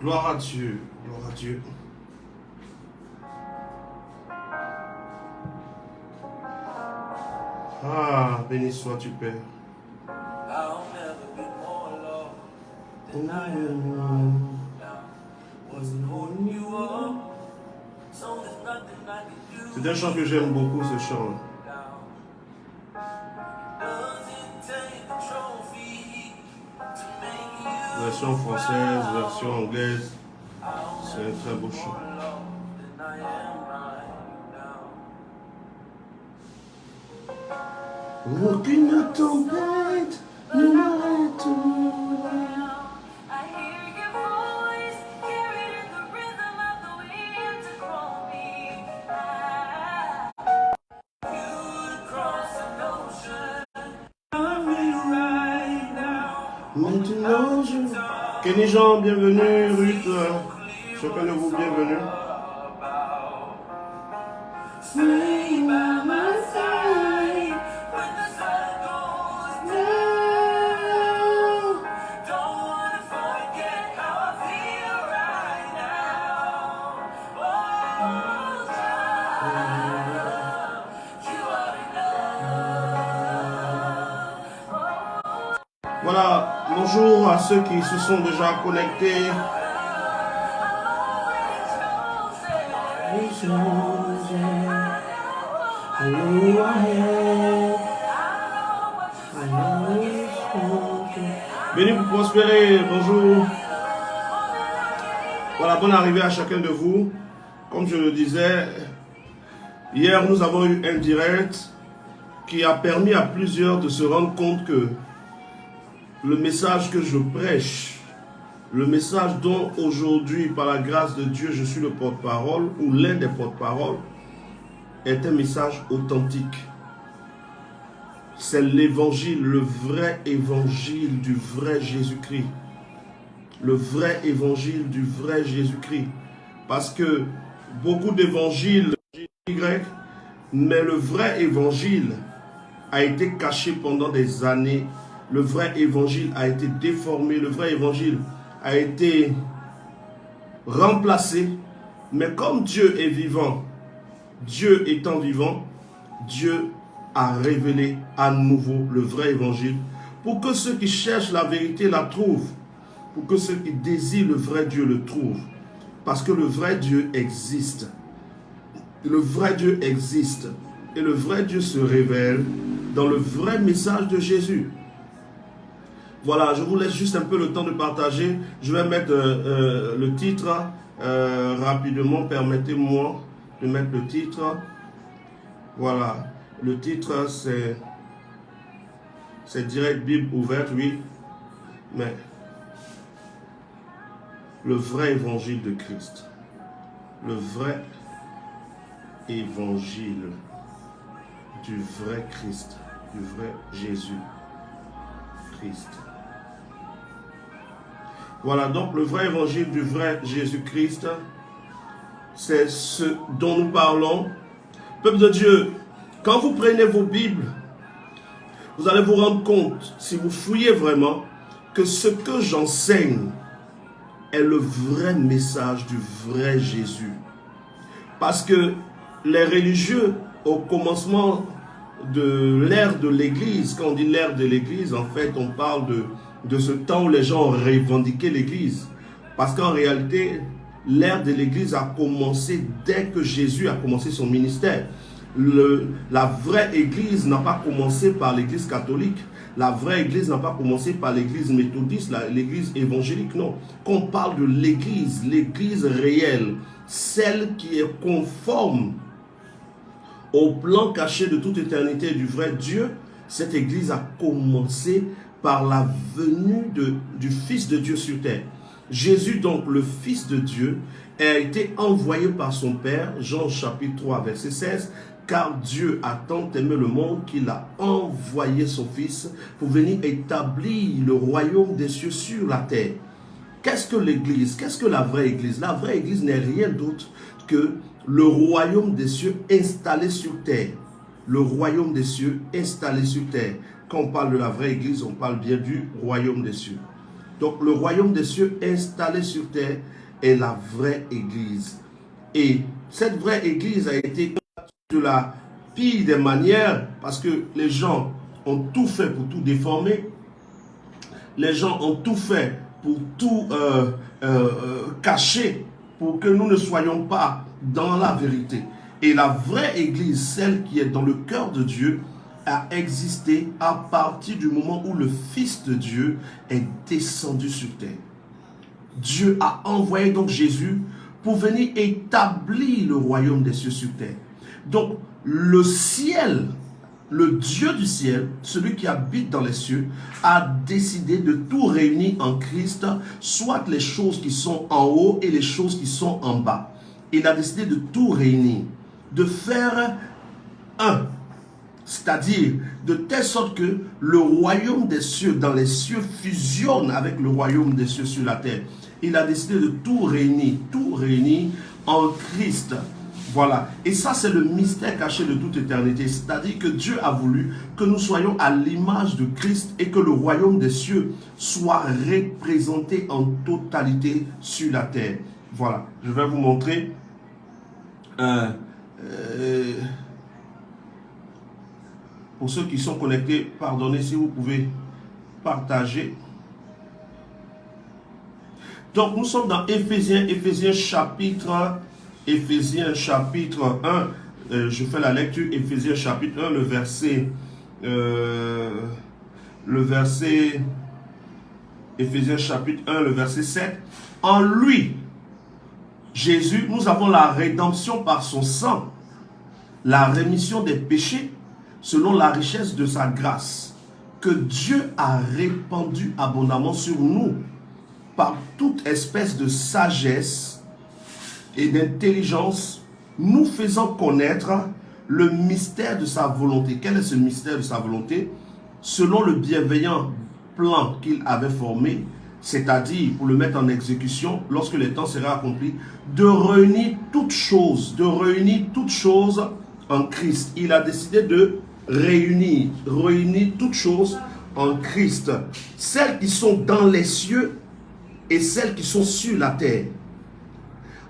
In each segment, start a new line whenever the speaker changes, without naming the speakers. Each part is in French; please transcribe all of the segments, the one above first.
Gloire à Dieu. Gloire à Dieu. Ah, béni sois-tu, Père. C'est un chant que j'aime beaucoup, ce chant. Version française, version anglaise. C'est un très beau chant. Aucune tempête ne m'arrêtera. Maintenant je... Kenny Jean, bienvenue. Ruth, chacun de vous, bienvenue. Voilà, bonjour à ceux qui se sont déjà connectés. Béni pour prospérer, bonjour. Voilà, bonne arrivée à chacun de vous. Comme je le disais, hier nous avons eu un direct qui a permis à plusieurs de se rendre compte que le message que je prêche, le message dont aujourd'hui, par la grâce de Dieu, je suis le porte-parole ou l'un des porte-paroles, est un message authentique. C'est l'évangile, le vrai évangile du vrai Jésus-Christ. Le vrai évangile du vrai Jésus-Christ. Parce que beaucoup d'évangiles grecs, mais le vrai évangile a été caché pendant des années. Le vrai évangile a été déformé, le vrai évangile a été remplacé. Mais comme Dieu est vivant, Dieu étant vivant, Dieu a révélé à nouveau le vrai évangile pour que ceux qui cherchent la vérité la trouvent, pour que ceux qui désirent le vrai Dieu le trouvent. Parce que le vrai Dieu existe. Le vrai Dieu existe. Et le vrai Dieu se révèle dans le vrai message de Jésus. Voilà, je vous laisse juste un peu le temps de partager. Je vais mettre le titre rapidement. Permettez-moi de mettre le titre. Voilà, le titre c'est direct Bible ouverte, oui. Mais le vrai évangile de Christ. Le vrai évangile du vrai Christ. Du vrai Jésus Christ. Voilà, donc le vrai évangile du vrai Jésus-Christ, c'est ce dont nous parlons. Peuple de Dieu, quand vous prenez vos Bibles, vous allez vous rendre compte, si vous fouillez vraiment, que ce que j'enseigne est le vrai message du vrai Jésus. Parce que les religieux, au commencement de l'ère de l'Église, quand on dit l'ère de l'Église, en fait, on parle de ce temps où les gens ont revendiqué l'Église. Parce qu'en réalité, l'ère de l'Église a commencé dès que Jésus a commencé son ministère. La vraie Église n'a pas commencé par l'Église catholique. La vraie Église n'a pas commencé par l'Église méthodiste, l'Église évangélique, non. Quand on parle de l'Église réelle, celle qui est conforme au plan caché de toute éternité du vrai Dieu, cette Église a commencé par la venue du Fils de Dieu sur terre. Jésus, donc le Fils de Dieu, a été envoyé par son Père, Jean chapitre 3, verset 16, car Dieu a tant aimé le monde qu'il a envoyé son Fils pour venir établir le royaume des cieux sur la terre. Qu'est-ce que l'Église? Qu'est-ce que la vraie Église? La vraie Église n'est rien d'autre que le royaume des cieux installé sur terre. Le royaume des cieux installé sur terre. Quand on parle de la vraie Église, on parle bien du royaume des cieux. Donc le royaume des cieux installé sur terre est la vraie église. Et cette vraie église a été de la pire des manières parce que les gens ont tout fait pour tout déformer. Les gens ont tout fait pour tout cacher, pour que nous ne soyons pas dans la vérité. Et la vraie église, celle qui est dans le cœur de Dieu, a existé à partir du moment où le Fils de Dieu est descendu sur terre. Dieu a envoyé donc Jésus pour venir établir le royaume des cieux sur terre. Donc le ciel, le Dieu du ciel, celui qui habite dans les cieux, a décidé de tout réunir en Christ, soit les choses qui sont en haut et les choses qui sont en bas. Il a décidé de tout réunir, de faire un. C'est-à-dire de telle sorte que le royaume des cieux dans les cieux fusionne avec le royaume des cieux sur la terre. Il a décidé de tout réunir en Christ. Voilà. Et ça, c'est le mystère caché de toute éternité. C'est-à-dire que Dieu a voulu que nous soyons à l'image de Christ et que le royaume des cieux soit représenté en totalité sur la terre. Voilà. Je vais vous montrer pour ceux qui sont connectés, pardonnez si vous pouvez partager. Donc nous sommes dans Éphésiens chapitre 1. Je fais la lecture, Éphésiens chapitre 1, Éphésiens chapitre 1, le verset 7. En lui, Jésus, nous avons la rédemption par son sang, la rémission des péchés, selon la richesse de sa grâce, que Dieu a répandue abondamment sur nous, par toute espèce de sagesse et d'intelligence, nous faisant connaître le mystère de sa volonté. Quel est ce mystère de sa volonté? Selon le bienveillant plan qu'il avait formé, c'est-à-dire pour le mettre en exécution lorsque le temps sera accompli, de réunir toutes choses en Christ. Il a décidé de réunir toutes choses en Christ, celles qui sont dans les cieux et celles qui sont sur la terre.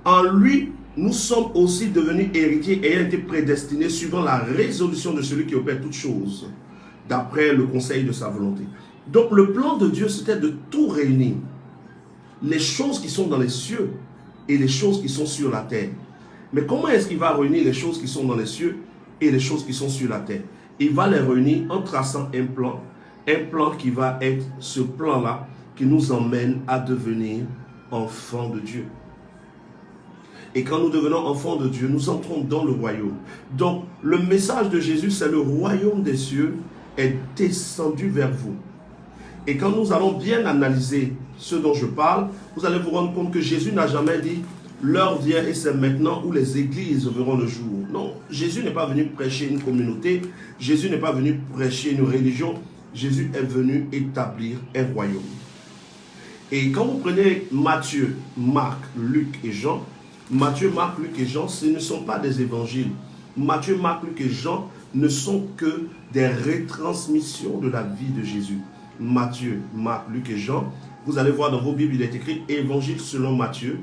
En lui, nous sommes aussi devenus héritiers ayant été prédestinés suivant la résolution de celui qui opère toutes choses, d'après le conseil de sa volonté. Donc le plan de Dieu, c'était de tout réunir. Les choses qui sont dans les cieux et les choses qui sont sur la terre. Mais comment est-ce qu'il va réunir les choses qui sont dans les cieux et les choses qui sont sur la terre? Il va les réunir en traçant un plan qui va être ce plan-là qui nous emmène à devenir enfants de Dieu. Et quand nous devenons enfants de Dieu, nous entrons dans le royaume. Donc, le message de Jésus, c'est le royaume des cieux est descendu vers vous. Et quand nous allons bien analyser ce dont je parle, vous allez vous rendre compte que Jésus n'a jamais dit « l'heure vient et c'est maintenant où les églises verront le jour ». Non, Jésus n'est pas venu prêcher une communauté, Jésus n'est pas venu prêcher une religion, Jésus est venu établir un royaume. Et quand vous prenez Matthieu, Marc, Luc et Jean, Matthieu, Marc, Luc et Jean, ce ne sont pas des évangiles. Matthieu, Marc, Luc et Jean ne sont que des retransmissions de la vie de Jésus. Matthieu, Marc, Luc et Jean, vous allez voir dans vos Bibles, il est écrit Évangile selon Matthieu,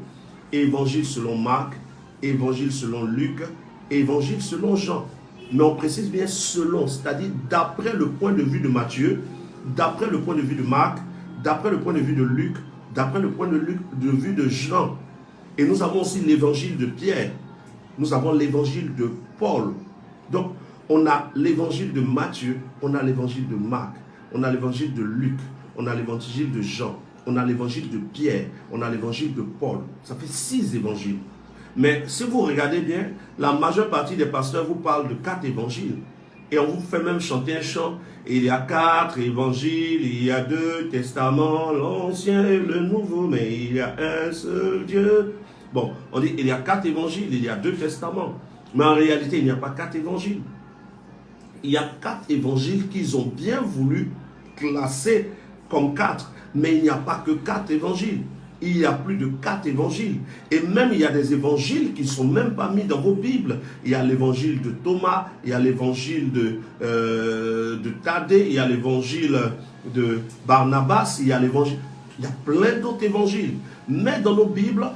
Évangile selon Marc, Évangile selon Luc, Évangile selon Jean. Mais on précise bien selon, c'est-à-dire d'après le point de vue de Matthieu, d'après le point de vue de Marc, d'après le point de vue de Luc, d'après le point de vue de Jean. Et nous avons aussi l'évangile de Pierre, nous avons l'évangile de Paul. Donc, on a l'évangile de Matthieu, on a l'évangile de Marc, on a l'évangile de Luc, on a l'évangile de Jean, on a l'évangile de Pierre, on a l'évangile de Paul. Ça fait 6 évangiles. Mais si vous regardez bien, la majeure partie des pasteurs vous parlent de 4 évangiles. Et on vous fait même chanter un chant. Il y a 4 évangiles, il y a 2 testaments, l'ancien et le nouveau, mais il y a un seul Dieu. Bon, on dit il y a 4 évangiles, il y a 2 testaments. Mais en réalité, il n'y a pas 4 évangiles. Il y a 4 évangiles qu'ils ont bien voulu classer comme 4. Mais il n'y a pas que 4 évangiles. Il y a plus de 4 évangiles. Et même il y a des évangiles qui ne sont même pas mis dans vos Bibles. Il y a l'évangile de Thomas, il y a l'évangile de Thaddée, il y a l'évangile de Barnabas, il y a l'évangile. Il y a plein d'autres évangiles. Mais dans nos Bibles,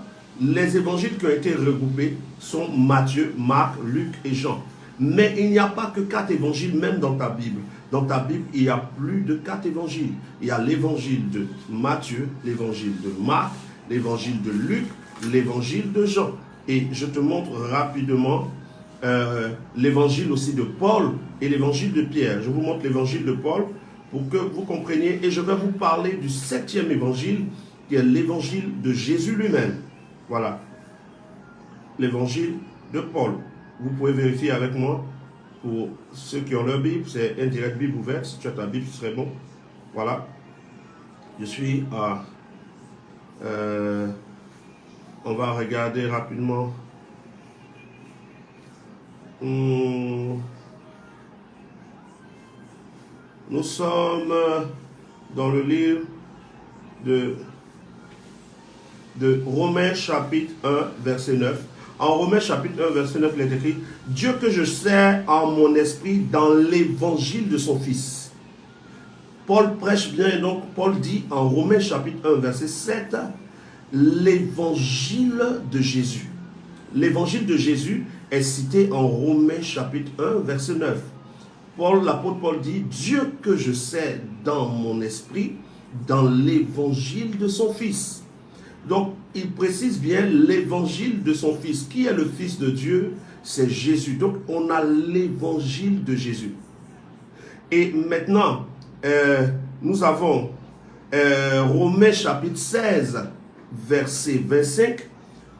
les évangiles qui ont été regroupés sont Matthieu, Marc, Luc et Jean. Mais il n'y a pas que 4 évangiles, même dans ta Bible. Dans ta Bible, il y a plus de 4 évangiles. Il y a l'évangile de Matthieu, l'évangile de Marc, l'évangile de Luc, l'évangile de Jean. Et je te montre rapidement l'évangile aussi de Paul et l'évangile de Pierre. Je vous montre l'évangile de Paul pour que vous compreniez. Et je vais vous parler du 7e évangile, qui est l'évangile de Jésus lui-même. Voilà. L'évangile de Paul. Vous pouvez vérifier avec moi. Pour ceux qui ont leur Bible, c'est indirect Bible ouverte. Si tu as ta Bible, ce serait bon. Voilà. Je suis à... on va regarder rapidement. Nous sommes dans le livre de Romains chapitre 1, verset 9. En Romains chapitre 1, verset 9, il est écrit « Dieu que je sers en mon esprit dans l'évangile de son Fils ». Paul prêche bien et donc Paul dit en Romains chapitre 1, verset 7, l'évangile de Jésus. L'évangile de Jésus est cité en Romains chapitre 1, verset 9. L'apôtre Paul dit « Dieu que je sers dans mon esprit dans l'évangile de son Fils ». Donc, il précise bien l'évangile de son Fils. Qui est le Fils de Dieu? C'est Jésus. Donc, on a l'évangile de Jésus. Et maintenant, nous avons Romains chapitre 16, verset 25.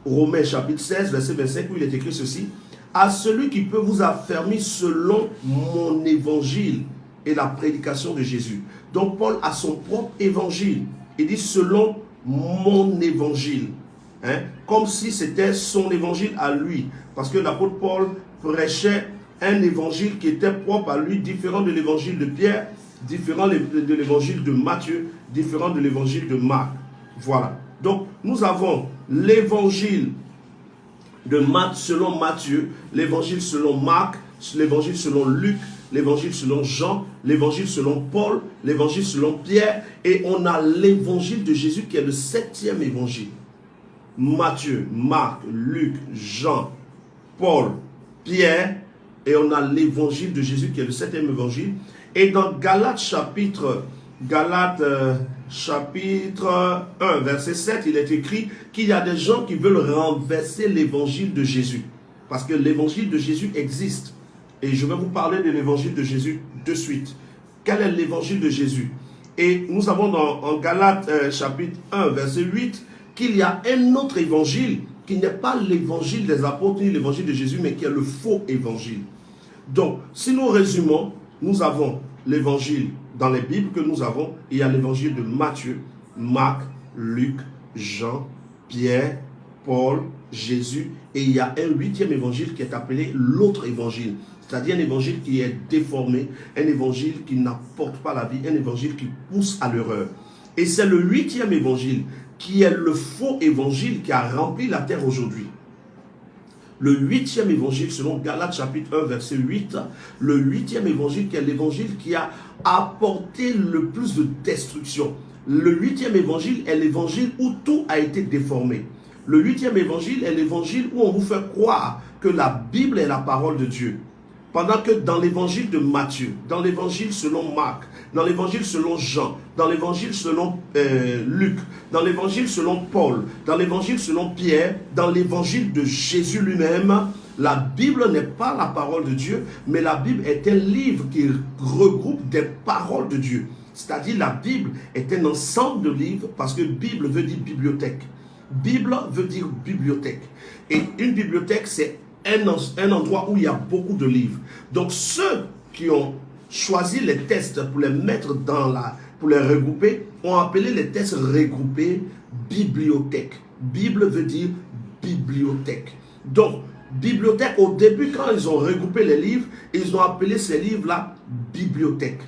Romains chapitre 16, verset 25, où il est écrit ceci. « À celui qui peut vous affermir selon mon évangile et la prédication de Jésus. » Donc, Paul a son propre évangile. Il dit « selon mon évangile, hein, comme si c'était son évangile à lui, parce que l'apôtre Paul prêchait un évangile qui était propre à lui, différent de l'évangile de Pierre, différent de l'évangile de Matthieu, différent de l'évangile de Marc. Voilà. Donc, nous avons l'évangile de selon Matthieu, l'évangile selon Marc, l'évangile selon Luc, l'évangile selon Jean, l'évangile selon Paul, l'évangile selon Pierre, et on a l'évangile de Jésus qui est le 7e évangile. Matthieu, Marc, Luc, Jean, Paul, Pierre, et on a l'évangile de Jésus qui est le 7e évangile. Et dans Galates chapitre 1, verset 7, il est écrit qu'il y a des gens qui veulent renverser l'évangile de Jésus. Parce que l'évangile de Jésus existe. Et je vais vous parler de l'évangile de Jésus de suite. Quel est l'évangile de Jésus? Et nous avons en Galates chapitre 1, verset 8, qu'il y a un autre évangile qui n'est pas l'évangile des apôtres ni l'évangile de Jésus, mais qui est le faux évangile. Donc, si nous résumons, nous avons l'évangile dans les Bibles que nous avons. Il y a l'évangile de Matthieu, Marc, Luc, Jean, Pierre, Paul, Jésus. Et il y a un 8e évangile qui est appelé l'autre évangile. C'est-à-dire un évangile qui est déformé, un évangile qui n'apporte pas la vie, un évangile qui pousse à l'erreur. Et c'est le 8e évangile qui est le faux évangile qui a rempli la terre aujourd'hui. Le 8e évangile, selon Galates chapitre 1, verset 8, le 8e évangile qui est l'évangile qui a apporté le plus de destruction. Le 8e évangile est l'évangile où tout a été déformé. Le 8e évangile est l'évangile où on vous fait croire que la Bible est la parole de Dieu. Pendant que dans l'évangile de Matthieu, dans l'évangile selon Marc, dans l'évangile selon Jean, dans l'évangile selon Luc, dans l'évangile selon Paul, dans l'évangile selon Pierre, dans l'évangile de Jésus lui-même, la Bible n'est pas la parole de Dieu, mais la Bible est un livre qui regroupe des paroles de Dieu. C'est-à-dire la Bible est un ensemble de livres, parce que Bible veut dire bibliothèque. Bible veut dire bibliothèque. Et une bibliothèque, c'est un endroit où il y a beaucoup de livres. Donc ceux qui ont choisi les textes pour les mettre pour les regrouper, ont appelé les textes regroupés bibliothèque. Bible veut dire bibliothèque. Donc, bibliothèque, au début, quand ils ont regroupé les livres, ils ont appelé ces livres-là bibliothèque.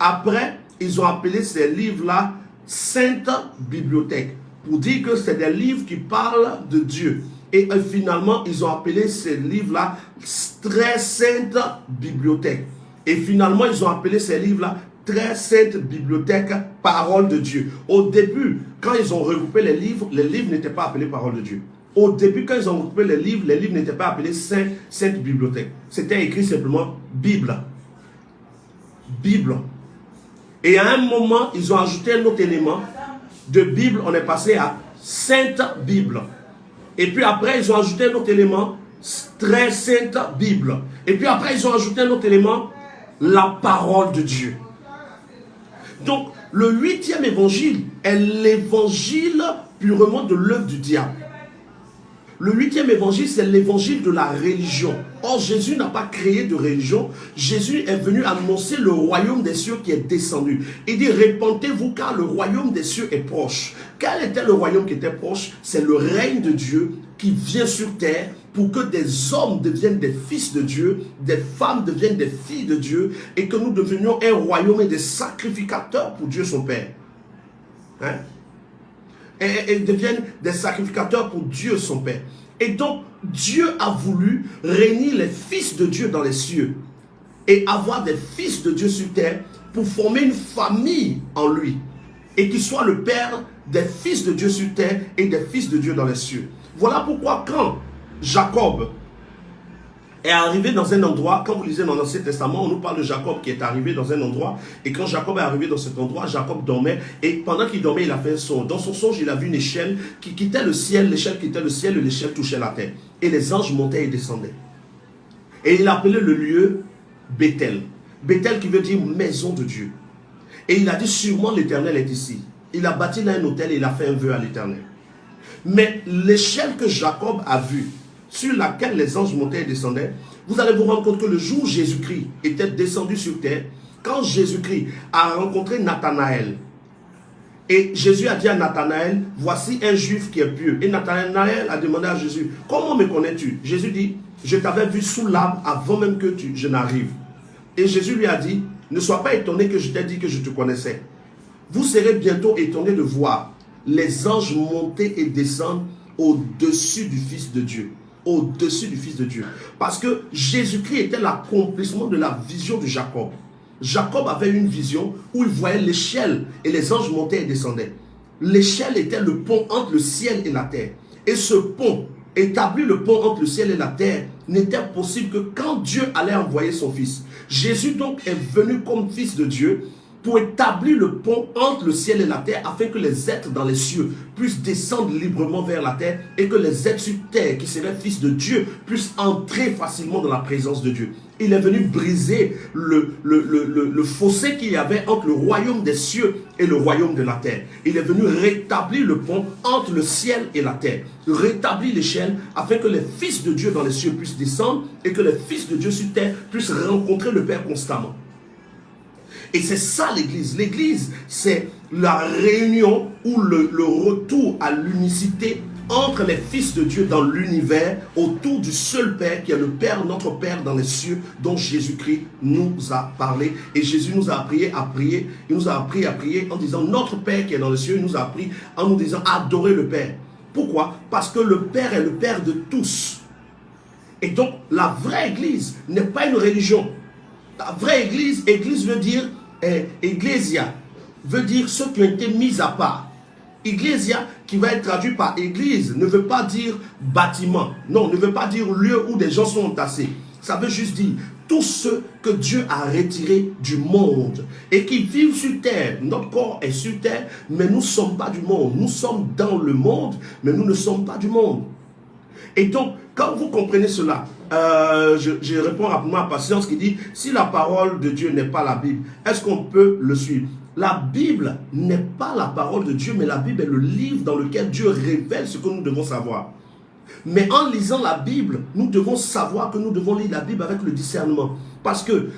Après, ils ont appelé ces livres-là sainte bibliothèque, pour dire que c'est des livres qui parlent de Dieu. Et finalement, ils ont appelé ces livres-là très sainte bibliothèque. Et finalement, ils ont appelé ces livres-là très sainte bibliothèque, parole de Dieu. Au début, quand ils ont regroupé les livres n'étaient pas appelés parole de Dieu. Au début, quand ils ont regroupé les livres n'étaient pas appelés sainte bibliothèque. C'était écrit simplement Bible. Bible. Et à un moment, ils ont ajouté un autre élément. De Bible, on est passé à Sainte Bible. Et puis après, ils ont ajouté un autre élément, très Sainte Bible. Et puis après, ils ont ajouté un autre élément, la parole de Dieu. Donc, le 8e évangile est l'évangile purement de l'œuvre du diable. Le 8e évangile, c'est l'évangile de la religion. Or, Jésus n'a pas créé de religion. Jésus est venu annoncer le royaume des cieux qui est descendu. Il dit, répentez-vous car le royaume des cieux est proche. Quel était le royaume qui était proche? C'est le règne de Dieu qui vient sur terre pour que des hommes deviennent des fils de Dieu, des femmes deviennent des filles de Dieu, et que nous devenions un royaume et des sacrificateurs pour Dieu son Père. Hein? Et deviennent des sacrificateurs pour Dieu son Père. Et donc, Dieu a voulu réunir les fils de Dieu dans les cieux et avoir des fils de Dieu sur terre pour former une famille en lui et qu'il soit le Père des fils de Dieu sur terre et des fils de Dieu dans les cieux. Voilà pourquoi quand Jacob est arrivé dans un endroit, quand vous lisez dans l'Ancien Testament, on nous parle de Jacob qui est arrivé dans un endroit, et quand Jacob est arrivé dans cet endroit, Jacob dormait, et pendant qu'il dormait, il a fait un songe. Dans son songe, il a vu une échelle qui quittait le ciel, l'échelle quittait le ciel, et l'échelle touchait la terre. Et les anges montaient et descendaient. Et il appelait le lieu Bethel. Bethel qui veut dire maison de Dieu. Et il a dit, sûrement l'Éternel est ici. Il a bâti là un hôtel et il a fait un vœu à l'Éternel. Mais l'échelle que Jacob a vue, sur laquelle les anges montaient et descendaient, vous allez vous rendre compte que le jour où Jésus-Christ était descendu sur terre, quand Jésus-Christ a rencontré Nathanaël, et Jésus a dit à Nathanaël, voici un juif qui est pieux. Et Nathanaël a demandé à Jésus, comment me connais-tu? Jésus dit, je t'avais vu sous l'arbre avant même que je n'arrive. Et Jésus lui a dit, ne sois pas étonné que je t'ai dit que je te connaissais. Vous serez bientôt étonnés de voir les anges monter et descendre au-dessus du Fils de Dieu. Au-dessus du Fils de Dieu. Parce que Jésus-Christ était l'accomplissement de la vision de Jacob. Jacob avait une vision où il voyait l'échelle et les anges montaient et descendaient. L'échelle était le pont entre le ciel et la terre. Et ce pont, établir le pont entre le ciel et la terre, n'était possible que quand Dieu allait envoyer son Fils. Jésus donc est venu comme Fils de Dieu pour établir le pont entre le ciel et la terre, afin que les êtres dans les cieux puissent descendre librement vers la terre, et que les êtres sur terre, qui seraient fils de Dieu, puissent entrer facilement dans la présence de Dieu. Il est venu briser le fossé qu'il y avait entre le royaume des cieux et le royaume de la terre. Il est venu rétablir le pont entre le ciel et la terre, rétablir l'échelle, afin que les fils de Dieu dans les cieux puissent descendre, et que les fils de Dieu sur terre puissent rencontrer le Père constamment. Et c'est ça l'Église. L'Église, c'est la réunion ou le retour à l'unicité entre les fils de Dieu dans l'univers, autour du seul Père qui est le Père, notre Père dans les cieux, dont Jésus-Christ nous a parlé. Et Jésus nous a appris à prier. Il nous a appris à prier en disant notre Père qui est dans les cieux. Il nous a appris en nous disant adorez le Père. Pourquoi? Parce que le Père est le Père de tous. Et donc la vraie Église n'est pas une religion. La vraie Église, Église veut dire Ecclesia, veut dire ceux qui ont été mis à part. Ecclesia, qui va être traduit par église, ne veut pas dire bâtiment. Non, ne veut pas dire lieu où des gens sont entassés. Ça veut juste dire tous ceux que Dieu a retirés du monde et qui vivent sur terre. Notre corps est sur terre, mais nous ne sommes pas du monde. Nous sommes dans le monde, mais nous ne sommes pas du monde. Et donc, quand vous comprenez cela, je réponds rapidement à Patience qui dit, si la parole de Dieu n'est pas la Bible, est-ce qu'on peut le suivre? La Bible n'est pas la parole de Dieu, mais la Bible est le livre dans lequel Dieu révèle ce que nous devons savoir. Mais en lisant la Bible, nous devons savoir que nous devons lire la Bible avec le discernement. Parce que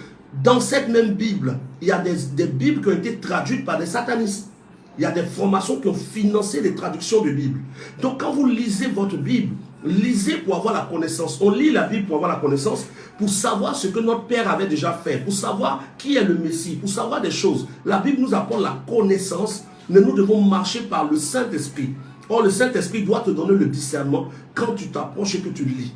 dans cette même Bible, il y a des Bibles qui ont été traduites par des satanistes. Il y a des formations qui ont financé les traductions de Bible. Donc quand vous lisez votre Bible, lisez pour avoir la connaissance. On lit la Bible pour avoir la connaissance, pour savoir ce que notre Père avait déjà fait, pour savoir qui est le Messie, pour savoir des choses. La Bible nous apporte la connaissance, mais nous devons marcher par le Saint-Esprit. Or, le Saint-Esprit doit te donner le discernement quand tu t'approches et que tu lis.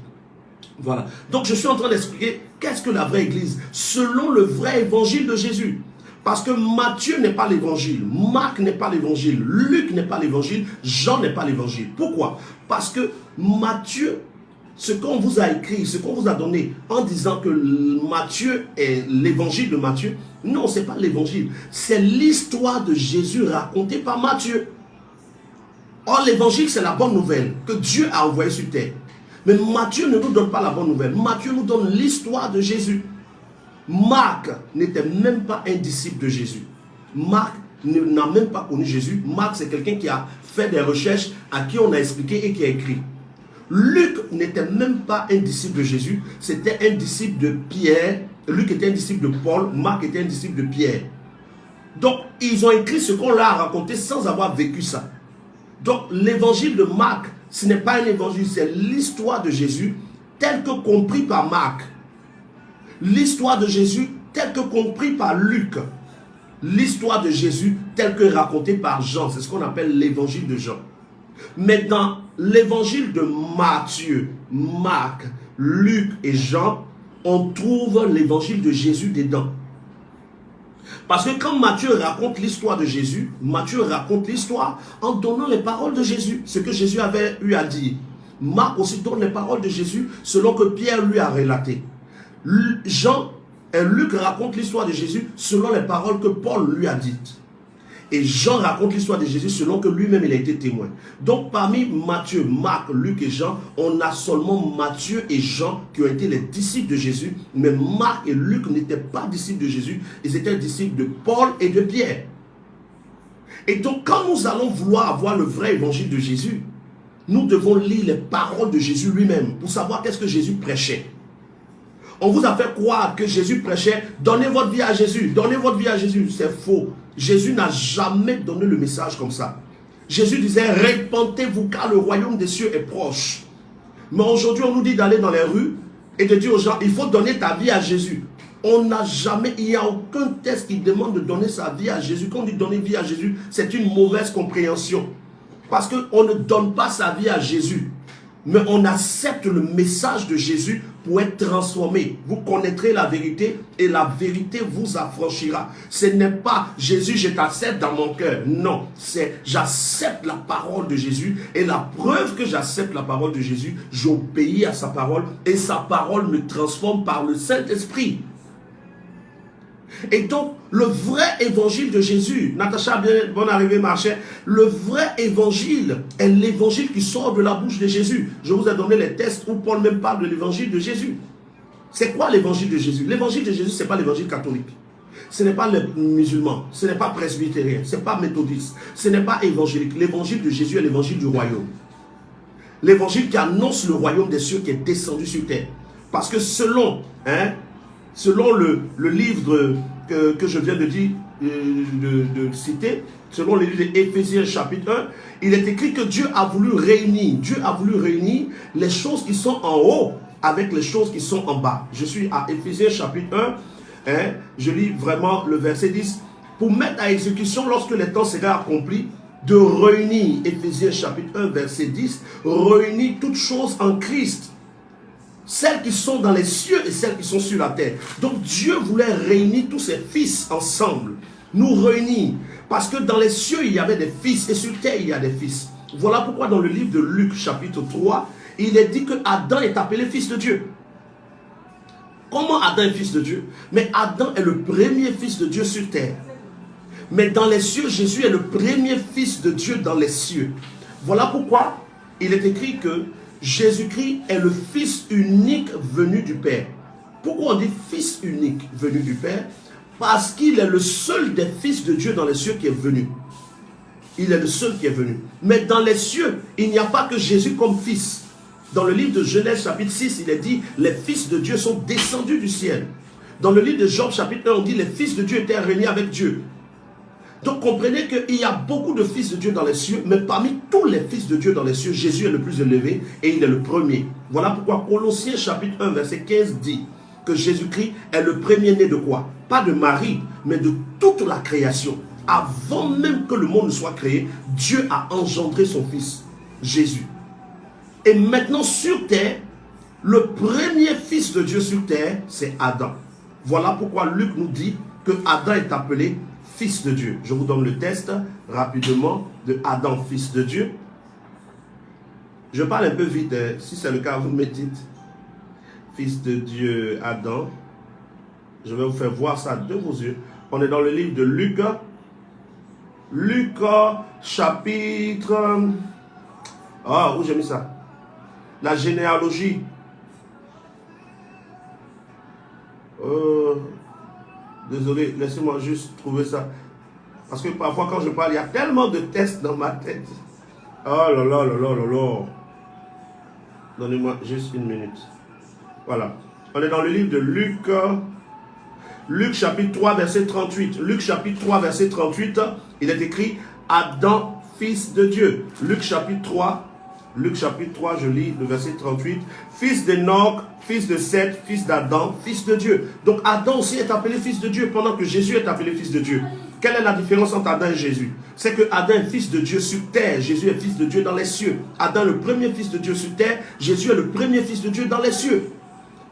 Voilà. Donc, je suis en train d'expliquer qu'est-ce que la vraie Église, selon le vrai évangile de Jésus. Parce que Matthieu n'est pas l'évangile, Marc n'est pas l'évangile, Luc n'est pas l'évangile, Jean n'est pas l'évangile. Pourquoi? Parce que Matthieu, ce qu'on vous a écrit, ce qu'on vous a donné en disant que Matthieu est l'évangile de Matthieu, non, ce n'est pas l'évangile. C'est l'histoire de Jésus racontée par Matthieu. Or, l'évangile, c'est la bonne nouvelle que Dieu a envoyée sur terre. Mais Matthieu ne nous donne pas la bonne nouvelle. Matthieu nous donne l'histoire de Jésus. Marc n'était même pas un disciple de Jésus. Marc n'a même pas connu Jésus. Marc, c'est quelqu'un qui a fait des recherches, à qui on a expliqué et qui a écrit. Luc n'était même pas un disciple de Jésus. C'était un disciple de Pierre. Luc était un disciple de Paul. Marc était un disciple de Pierre. Donc, ils ont écrit ce qu'on leur a raconté sans avoir vécu ça. Donc, l'évangile de Marc, ce n'est pas un évangile, c'est l'histoire de Jésus telle que compris par Marc. L'histoire de Jésus telle que compris par Luc. L'histoire de Jésus telle que racontée par Jean. C'est ce qu'on appelle l'évangile de Jean. Mais dans l'évangile de Matthieu, Marc, Luc et Jean, on trouve l'évangile de Jésus dedans. Parce que quand Matthieu raconte l'histoire de Jésus, Matthieu raconte l'histoire en donnant les paroles de Jésus, ce que Jésus avait eu à dire. Marc aussi donne les paroles de Jésus selon que Pierre lui a relaté. Jean et Luc racontent l'histoire de Jésus selon les paroles que Paul lui a dites. Et Jean raconte l'histoire de Jésus selon que lui-même il a été témoin. Donc parmi Matthieu, Marc, Luc et Jean, on a seulement Matthieu et Jean qui ont été les disciples de Jésus. Mais Marc et Luc n'étaient pas disciples de Jésus, ils étaient disciples de Paul et de Pierre. Et donc quand nous allons vouloir avoir le vrai évangile de Jésus, nous devons lire les paroles de Jésus lui-même pour savoir qu'est-ce que Jésus prêchait. On vous a fait croire que Jésus prêchait « Donnez votre vie à Jésus, donnez votre vie à Jésus ». C'est faux. Jésus n'a jamais donné le message comme ça. Jésus disait « Répentez-vous car le royaume des cieux est proche ». Mais aujourd'hui, on nous dit d'aller dans les rues et de dire aux gens « Il faut donner ta vie à Jésus ». On n'a jamais, il n'y a aucun texte qui demande de donner sa vie à Jésus. Quand on dit donner vie à Jésus, c'est une mauvaise compréhension. Parce qu'on ne donne pas sa vie à Jésus. Mais on accepte le message de Jésus pour être transformé. Vous connaîtrez la vérité et la vérité vous affranchira. Ce n'est pas Jésus, je t'accepte dans mon cœur. Non, c'est j'accepte la parole de Jésus et la preuve que j'accepte la parole de Jésus, j'obéis à sa parole et sa parole me transforme par le Saint-Esprit. Et donc, le vrai évangile de Jésus, Natacha, bien, bonne arrivée, ma chère, le vrai évangile est l'évangile qui sort de la bouche de Jésus. Je vous ai donné les textes où Paul même parle de l'évangile de Jésus. C'est quoi l'évangile de Jésus? L'évangile de Jésus, ce n'est pas l'évangile catholique. Ce n'est pas les musulmans, ce n'est pas presbytérien, ce n'est pas méthodiste, ce n'est pas évangélique. L'évangile de Jésus est l'évangile du royaume. L'évangile qui annonce le royaume des cieux qui est descendu sur terre. Parce que selon le livre que je viens de dire, de citer, selon le livre d'Éphésiens chapitre 1, il est écrit que Dieu a voulu réunir les choses qui sont en haut avec les choses qui sont en bas. Je suis à Éphésiens chapitre 1, je lis vraiment le verset 10, pour mettre à exécution lorsque les temps seraient accomplis, de réunir, Éphésiens chapitre 1, verset 10, réunir toutes choses en Christ. Celles qui sont dans les cieux et celles qui sont sur la terre. Donc Dieu voulait réunir tous ses fils ensemble. Nous réunir. Parce que dans les cieux, il y avait des fils et sur terre, il y a des fils. Voilà pourquoi dans le livre de Luc, chapitre 3, il est dit que Adam est appelé fils de Dieu. Comment Adam est fils de Dieu? Mais Adam est le premier fils de Dieu sur terre. Mais dans les cieux, Jésus est le premier fils de Dieu dans les cieux. Voilà pourquoi il est écrit que Jésus-Christ est le Fils unique venu du Père. Pourquoi on dit Fils unique venu du Père? Parce qu'il est le seul des fils de Dieu dans les cieux qui est venu. Il est le seul qui est venu. Mais dans les cieux, il n'y a pas que Jésus comme fils. Dans le livre de Genèse chapitre 6, il est dit les fils de Dieu sont descendus du ciel. Dans le livre de Job chapitre 1, on dit les fils de Dieu étaient réunis avec Dieu. Donc comprenez qu'il y a beaucoup de fils de Dieu dans les cieux, mais parmi tous les fils de Dieu dans les cieux, Jésus est le plus élevé et il est le premier. Voilà pourquoi Colossiens chapitre 1 verset 15 dit que Jésus-Christ est le premier-né de quoi? Pas de Marie, mais de toute la création. Avant même que le monde ne soit créé, Dieu a engendré son fils, Jésus. Et maintenant sur terre, le premier fils de Dieu sur terre, c'est Adam. Voilà pourquoi Luc nous dit que Adam est appelé fils de Dieu. Je vous donne le test rapidement de Adam, fils de Dieu. Je parle un peu vite, hein. Si c'est le cas, vous me dites. Fils de Dieu, Adam. Je vais vous faire voir ça de vos yeux. On est dans le livre de Luc. Luc, chapitre... Ah, où j'ai mis ça? La généalogie. Désolé, laissez-moi juste trouver ça. Parce que parfois, quand je parle, il y a tellement de tests dans ma tête. Oh là là là là là là. Donnez-moi juste une minute. Voilà. On est dans le livre de Luc. Luc chapitre 3, verset 38. Luc chapitre 3, verset 38. Il est écrit Adam, fils de Dieu. Luc chapitre 3. Luc chapitre 3, je lis le verset 38. Fils d'Enoch, fils de Seth, fils d'Adam, fils de Dieu. Donc Adam aussi est appelé fils de Dieu pendant que Jésus est appelé fils de Dieu. Quelle est la différence entre Adam et Jésus? C'est que Adam est fils de Dieu sur terre, Jésus est fils de Dieu dans les cieux. Adam est le premier fils de Dieu sur terre, Jésus est le premier fils de Dieu dans les cieux.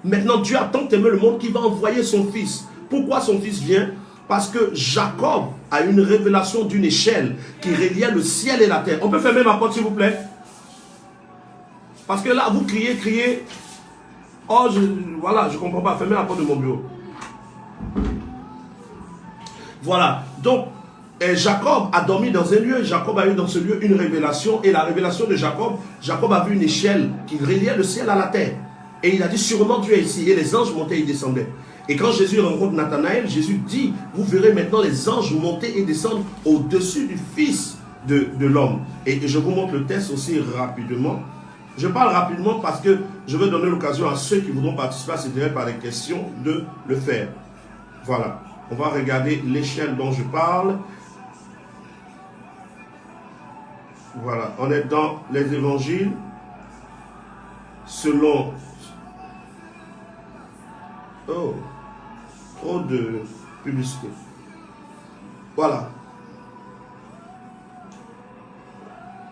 Maintenant Dieu a tant aimé le monde qu'il va envoyer son fils. Pourquoi son fils vient? Parce que Jacob a une révélation d'une échelle qui reliait le ciel et la terre. On peut fermer ma porte s'il vous plaît? Parce que là, vous criez. Oh, voilà, je ne comprends pas. Fermez la porte de mon bureau. Voilà. Donc, Jacob a dormi dans un lieu. Jacob a eu dans ce lieu une révélation. Et la révélation de Jacob, Jacob a vu une échelle qui reliait le ciel à la terre. Et il a dit, sûrement Dieu est ici. Et les anges montaient et descendaient. Et quand Jésus rencontre Nathanaël, Jésus dit, vous verrez maintenant les anges monter et descendre au-dessus du Fils de l'homme. Et je vous montre le test aussi rapidement. Je parle rapidement parce que je veux donner l'occasion à ceux qui voudront participer à cette direct par les questions de le faire. Voilà. On va regarder l'échelle dont je parle. Voilà. On est dans les évangiles selon... Oh, trop de publicité. Voilà.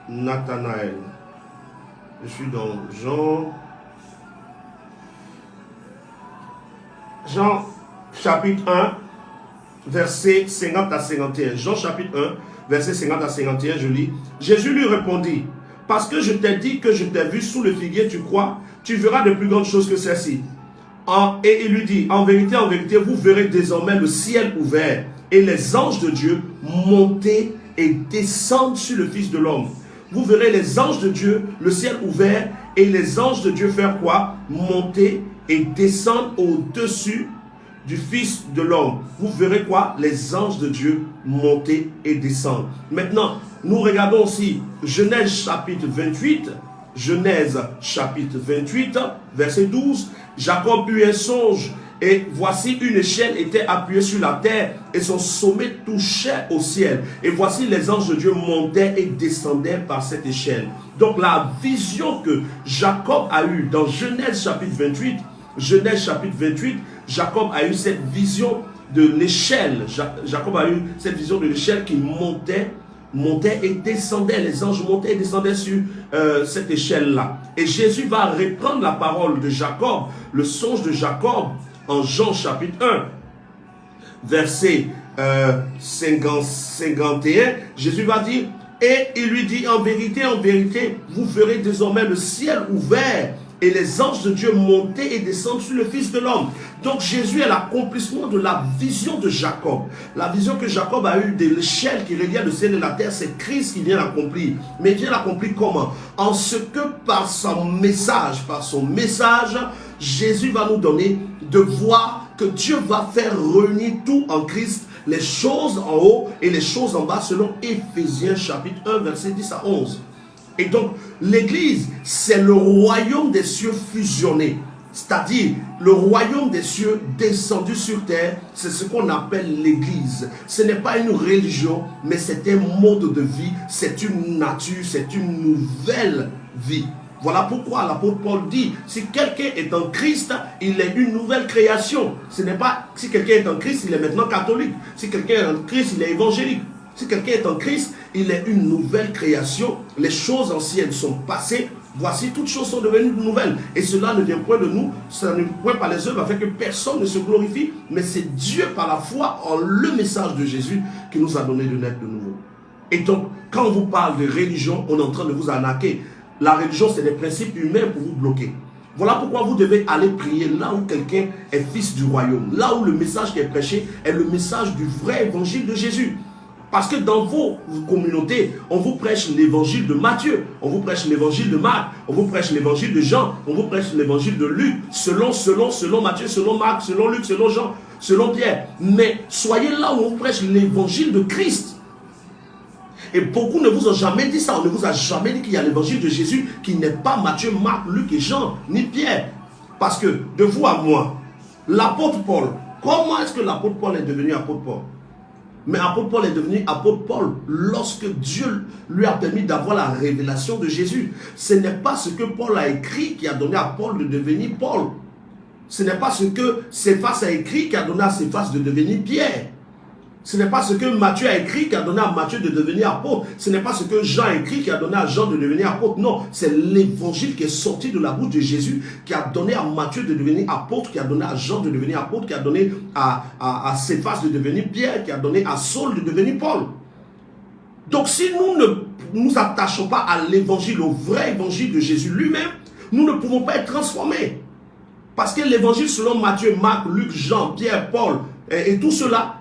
Nathanaël. Je suis dans Jean chapitre 1, verset 50 à 51. Jean chapitre 1, verset 50 à 51, je lis. Jésus lui répondit, parce que je t'ai dit que je t'ai vu sous le figuier, tu crois, tu verras de plus grandes choses que celles-ci. Et il lui dit, en vérité, vous verrez désormais le ciel ouvert et les anges de Dieu monter et descendre sur le Fils de l'homme. Vous verrez les anges de Dieu, le ciel ouvert, et les anges de Dieu faire quoi? Monter et descendre au-dessus du Fils de l'homme. Vous verrez quoi? Les anges de Dieu monter et descendre. Maintenant, nous regardons aussi Genèse chapitre 28. Genèse chapitre 28, verset 12. Jacob eut un songe. Et voici une échelle était appuyée sur la terre et son sommet touchait au ciel. Et voici les anges de Dieu montaient et descendaient par cette échelle. Donc la vision que Jacob a eue dans Genèse chapitre 28, Jacob a eu cette vision de l'échelle. Jacob a eu cette vision de l'échelle qui montait et descendait. Les anges montaient et descendaient sur cette échelle-là. Et Jésus va reprendre la parole de Jacob, le songe de Jacob, en Jean chapitre 1, verset 51, Jésus va dire, et il lui dit, en vérité, vous verrez désormais le ciel ouvert et les anges de Dieu monter et descendre sur le Fils de l'homme. Donc Jésus est l'accomplissement de la vision de Jacob. La vision que Jacob a eue de l'échelle qui reliait le ciel et la terre, c'est Christ qui vient l'accomplir. Mais il vient l'accomplir comment? En ce que par son message, Jésus va nous donner de voir que Dieu va faire réunir tout en Christ, les choses en haut et les choses en bas, selon Éphésiens chapitre 1, verset 10 à 11. Et donc, l'Église, c'est le royaume des cieux fusionné. C'est-à-dire, le royaume des cieux descendu sur terre, c'est ce qu'on appelle l'Église. Ce n'est pas une religion, mais c'est un mode de vie, c'est une nature, c'est une nouvelle vie. Voilà pourquoi l'apôtre Paul dit, si quelqu'un est en Christ, il est une nouvelle création. Ce n'est pas, si quelqu'un est en Christ, il est maintenant catholique. Si quelqu'un est en Christ, il est évangélique. Si quelqu'un est en Christ, il est une nouvelle création. Les choses anciennes sont passées. Voici, toutes choses sont devenues nouvelles. Et cela ne vient point de nous, ça ne vient point par les œuvres, afin que personne ne se glorifie. Mais c'est Dieu par la foi en le message de Jésus qui nous a donné de naître de nouveau. Et donc, quand on vous parle de religion, on est en train de vous arnaquer. La religion, c'est des principes humains pour vous bloquer. Voilà pourquoi vous devez aller prier là où quelqu'un est fils du royaume. Là où le message qui est prêché est le message du vrai évangile de Jésus. Parce que dans vos communautés, on vous prêche l'évangile de Matthieu, on vous prêche l'évangile de Marc, on vous prêche l'évangile de Jean, on vous prêche l'évangile de Luc, selon Matthieu, selon Marc, selon Luc, selon Jean, selon Pierre. Mais soyez là où on vous prêche l'évangile de Christ. Et beaucoup ne vous ont jamais dit ça. On ne vous a jamais dit qu'il y a l'évangile de Jésus qui n'est pas Matthieu, Marc, Luc et Jean, ni Pierre. Parce que de vous à moi, l'apôtre Paul, comment est-ce que l'apôtre Paul est devenu apôtre Paul? Mais apôtre Paul est devenu apôtre Paul lorsque Dieu lui a permis d'avoir la révélation de Jésus. Ce n'est pas ce que Paul a écrit qui a donné à Paul de devenir Paul. Ce n'est pas ce que Céphas a écrit qui a donné à Céphas de devenir Pierre. Ce n'est pas ce que Matthieu a écrit qui a donné à Matthieu de devenir apôtre. Ce n'est pas ce que Jean a écrit qui a donné à Jean de devenir apôtre. Non, c'est l'évangile qui est sorti de la bouche de Jésus qui a donné à Matthieu de devenir apôtre, qui a donné à Jean de devenir apôtre, qui a donné à Céphas de devenir Pierre, qui a donné à Saul de devenir Paul. Donc si nous ne nous attachons pas à l'évangile, au vrai évangile de Jésus lui-même, nous ne pouvons pas être transformés. Parce que l'évangile selon Matthieu, Marc, Luc, Jean, Pierre, Paul et tout cela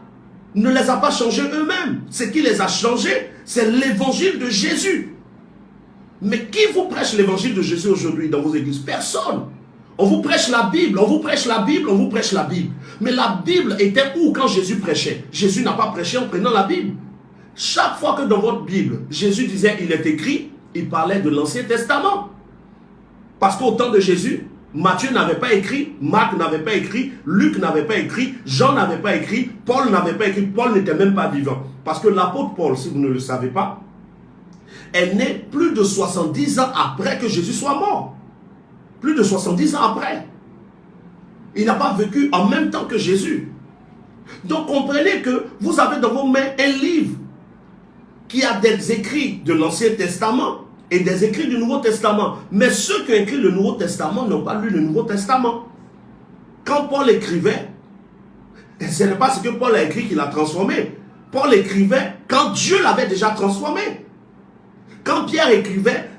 ne les a pas changés eux-mêmes. Ce qui les a changés, c'est l'évangile de Jésus. Mais qui vous prêche l'évangile de Jésus aujourd'hui dans vos églises? Personne. On vous prêche la Bible, on vous prêche la Bible, on vous prêche la Bible. Mais la Bible était où quand Jésus prêchait? Jésus n'a pas prêché en prenant la Bible. Chaque fois que dans votre Bible, Jésus disait il est écrit, il parlait de l'Ancien Testament. Parce qu'au temps de Jésus, Matthieu n'avait pas écrit, Marc n'avait pas écrit, Luc n'avait pas écrit, Jean n'avait pas écrit, Paul n'avait pas écrit, Paul n'était même pas vivant. Parce que l'apôtre Paul, si vous ne le savez pas, est né plus de 70 ans après que Jésus soit mort. Plus de 70 ans après. Il n'a pas vécu en même temps que Jésus. Donc comprenez que vous avez dans vos mains un livre qui a des écrits de l'Ancien Testament et des écrits du Nouveau Testament. Mais ceux qui ont écrit le Nouveau Testament n'ont pas lu le Nouveau Testament. Quand Paul écrivait, ce n'est pas ce que Paul a écrit qui l'a transformé. Paul écrivait quand Dieu l'avait déjà transformé. Quand Pierre écrivait,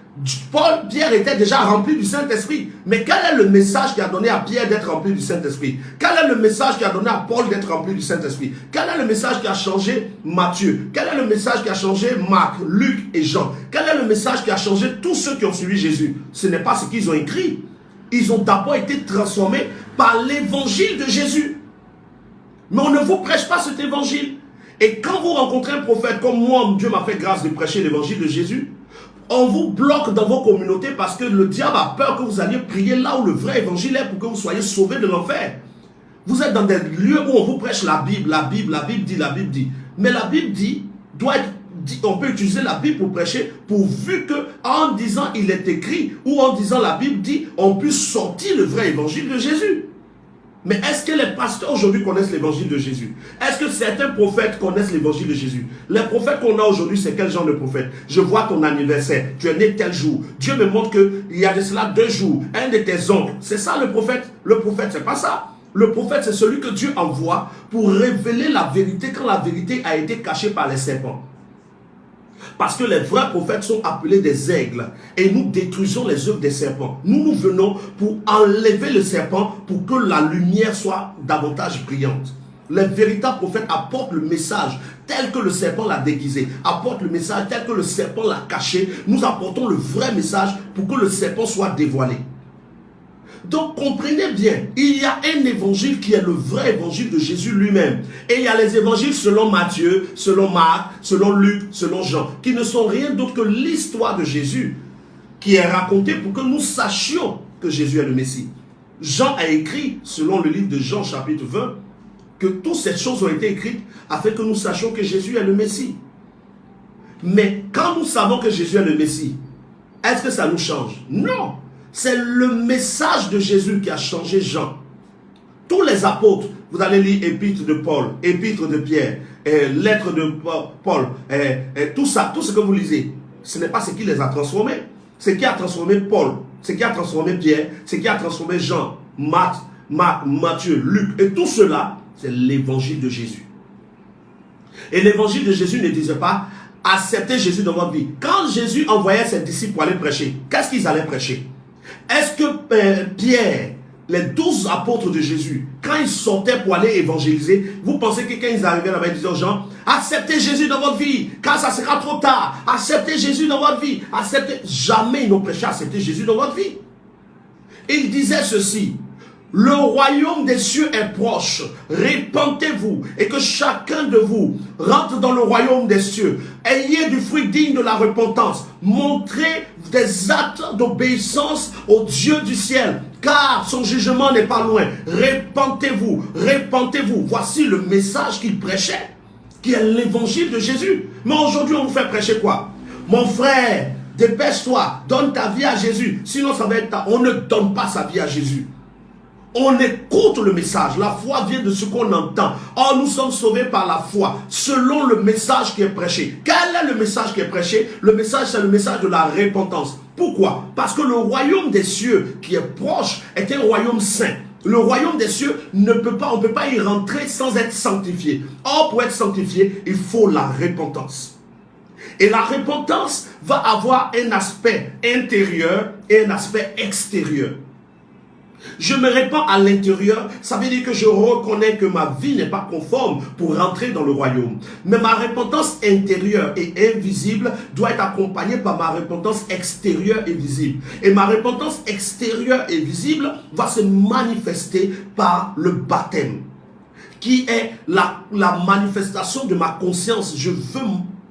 Pierre était déjà rempli du Saint-Esprit. Mais quel est le message qui a donné à Pierre d'être rempli du Saint-Esprit? Quel est le message qui a donné à Paul d'être rempli du Saint-Esprit? Quel est le message qui a changé Matthieu? Quel est le message qui a changé Marc, Luc et Jean? Quel est le message qui a changé tous ceux qui ont suivi Jésus? Ce n'est pas ce qu'ils ont écrit. Ils ont d'abord été transformés par l'évangile de Jésus. Mais on ne vous prêche pas cet évangile. Et quand vous rencontrez un prophète comme moi, Dieu m'a fait grâce de prêcher l'évangile de Jésus, on vous bloque dans vos communautés parce que le diable a peur que vous alliez prier là où le vrai évangile est pour que vous soyez sauvés de l'enfer. Vous êtes dans des lieux où on vous prêche la Bible, la Bible, la Bible dit, la Bible dit. Mais la Bible dit, on peut utiliser la Bible pour prêcher pourvu que en disant il est écrit ou en disant la Bible dit, on puisse sortir le vrai évangile de Jésus. Mais est-ce que les pasteurs aujourd'hui connaissent l'évangile de Jésus? Est-ce que certains prophètes connaissent l'évangile de Jésus? Les prophètes qu'on a aujourd'hui, c'est quel genre de prophète? Je vois ton anniversaire, tu es né tel jour. Dieu me montre qu'il y a de cela 2 jours, un de tes oncles. C'est ça le prophète? Le prophète, c'est pas ça. Le prophète, c'est celui que Dieu envoie pour révéler la vérité quand la vérité a été cachée par les serpents. Parce que les vrais prophètes sont appelés des aigles. Et nous détruisons les œuvres des serpents. Nous venons pour enlever le serpent pour que la lumière soit davantage brillante. Les véritables prophètes apportent le message tel que le serpent l'a déguisé. Apportent le message tel que le serpent l'a caché. Nous apportons le vrai message pour que le serpent soit dévoilé. Donc comprenez bien, il y a un évangile qui est le vrai évangile de Jésus lui-même. Et il y a les évangiles selon Matthieu, selon Marc, selon Luc, selon Jean, qui ne sont rien d'autre que l'histoire de Jésus, qui est racontée pour que nous sachions que Jésus est le Messie. Jean a écrit, selon le livre de Jean chapitre 20, que toutes ces choses ont été écrites afin que nous sachions que Jésus est le Messie. Mais quand nous savons que Jésus est le Messie, est-ce que ça nous change? Non. C'est le message de Jésus qui a changé Jean. Tous les apôtres, vous allez lire épître de Paul, épître de Pierre, lettres de Paul, tout ça, tout ce que vous lisez, ce n'est pas ce qui les a transformés. Ce qui a transformé Paul, ce qui a transformé Pierre, ce qui a transformé Jean, Marc, Matthieu, Luc, et tout cela, c'est l'évangile de Jésus. Et l'évangile de Jésus ne disait pas acceptez Jésus dans votre vie. Quand Jésus envoyait ses disciples pour aller prêcher, qu'est-ce qu'ils allaient prêcher? Est-ce que Pierre, les 12 apôtres de Jésus, quand ils sortaient pour aller évangéliser, vous pensez que quand ils arrivaient là-bas, ils disaient aux gens, acceptez Jésus dans votre vie, car ça sera trop tard. Acceptez Jésus dans votre vie. Acceptez. Jamais ils n'ont prêché accepter Jésus dans votre vie. Ils disaient ceci: le royaume des cieux est proche. Répentez-vous et que chacun de vous rentre dans le royaume des cieux. Ayez du fruit digne de la repentance. Montrez des actes d'obéissance au Dieu du ciel, car son jugement n'est pas loin. Répentez-vous, répentez-vous. Voici le message qu'il prêchait, qui est l'évangile de Jésus. Mais aujourd'hui, on vous fait prêcher quoi? Mon frère, dépêche-toi, donne ta vie à Jésus. Sinon, ça va être tard. On ne donne pas sa vie à Jésus. On écoute le message. La foi vient de ce qu'on entend. Or, nous sommes sauvés par la foi, selon le message qui est prêché. Quel est le message qui est prêché? Le message, c'est le message de la repentance. Pourquoi? Parce que le royaume des cieux qui est proche est un royaume saint. Le royaume des cieux on ne peut pas y rentrer sans être sanctifié. Or, pour être sanctifié, il faut la repentance. Et la repentance va avoir un aspect intérieur et un aspect extérieur. Je me répands à l'intérieur, ça veut dire que je reconnais que ma vie n'est pas conforme pour rentrer dans le royaume. Mais ma repentance intérieure et invisible doit être accompagnée par ma repentance extérieure et visible. Et ma repentance extérieure et visible va se manifester par le baptême, qui est la manifestation de ma conscience. Je veux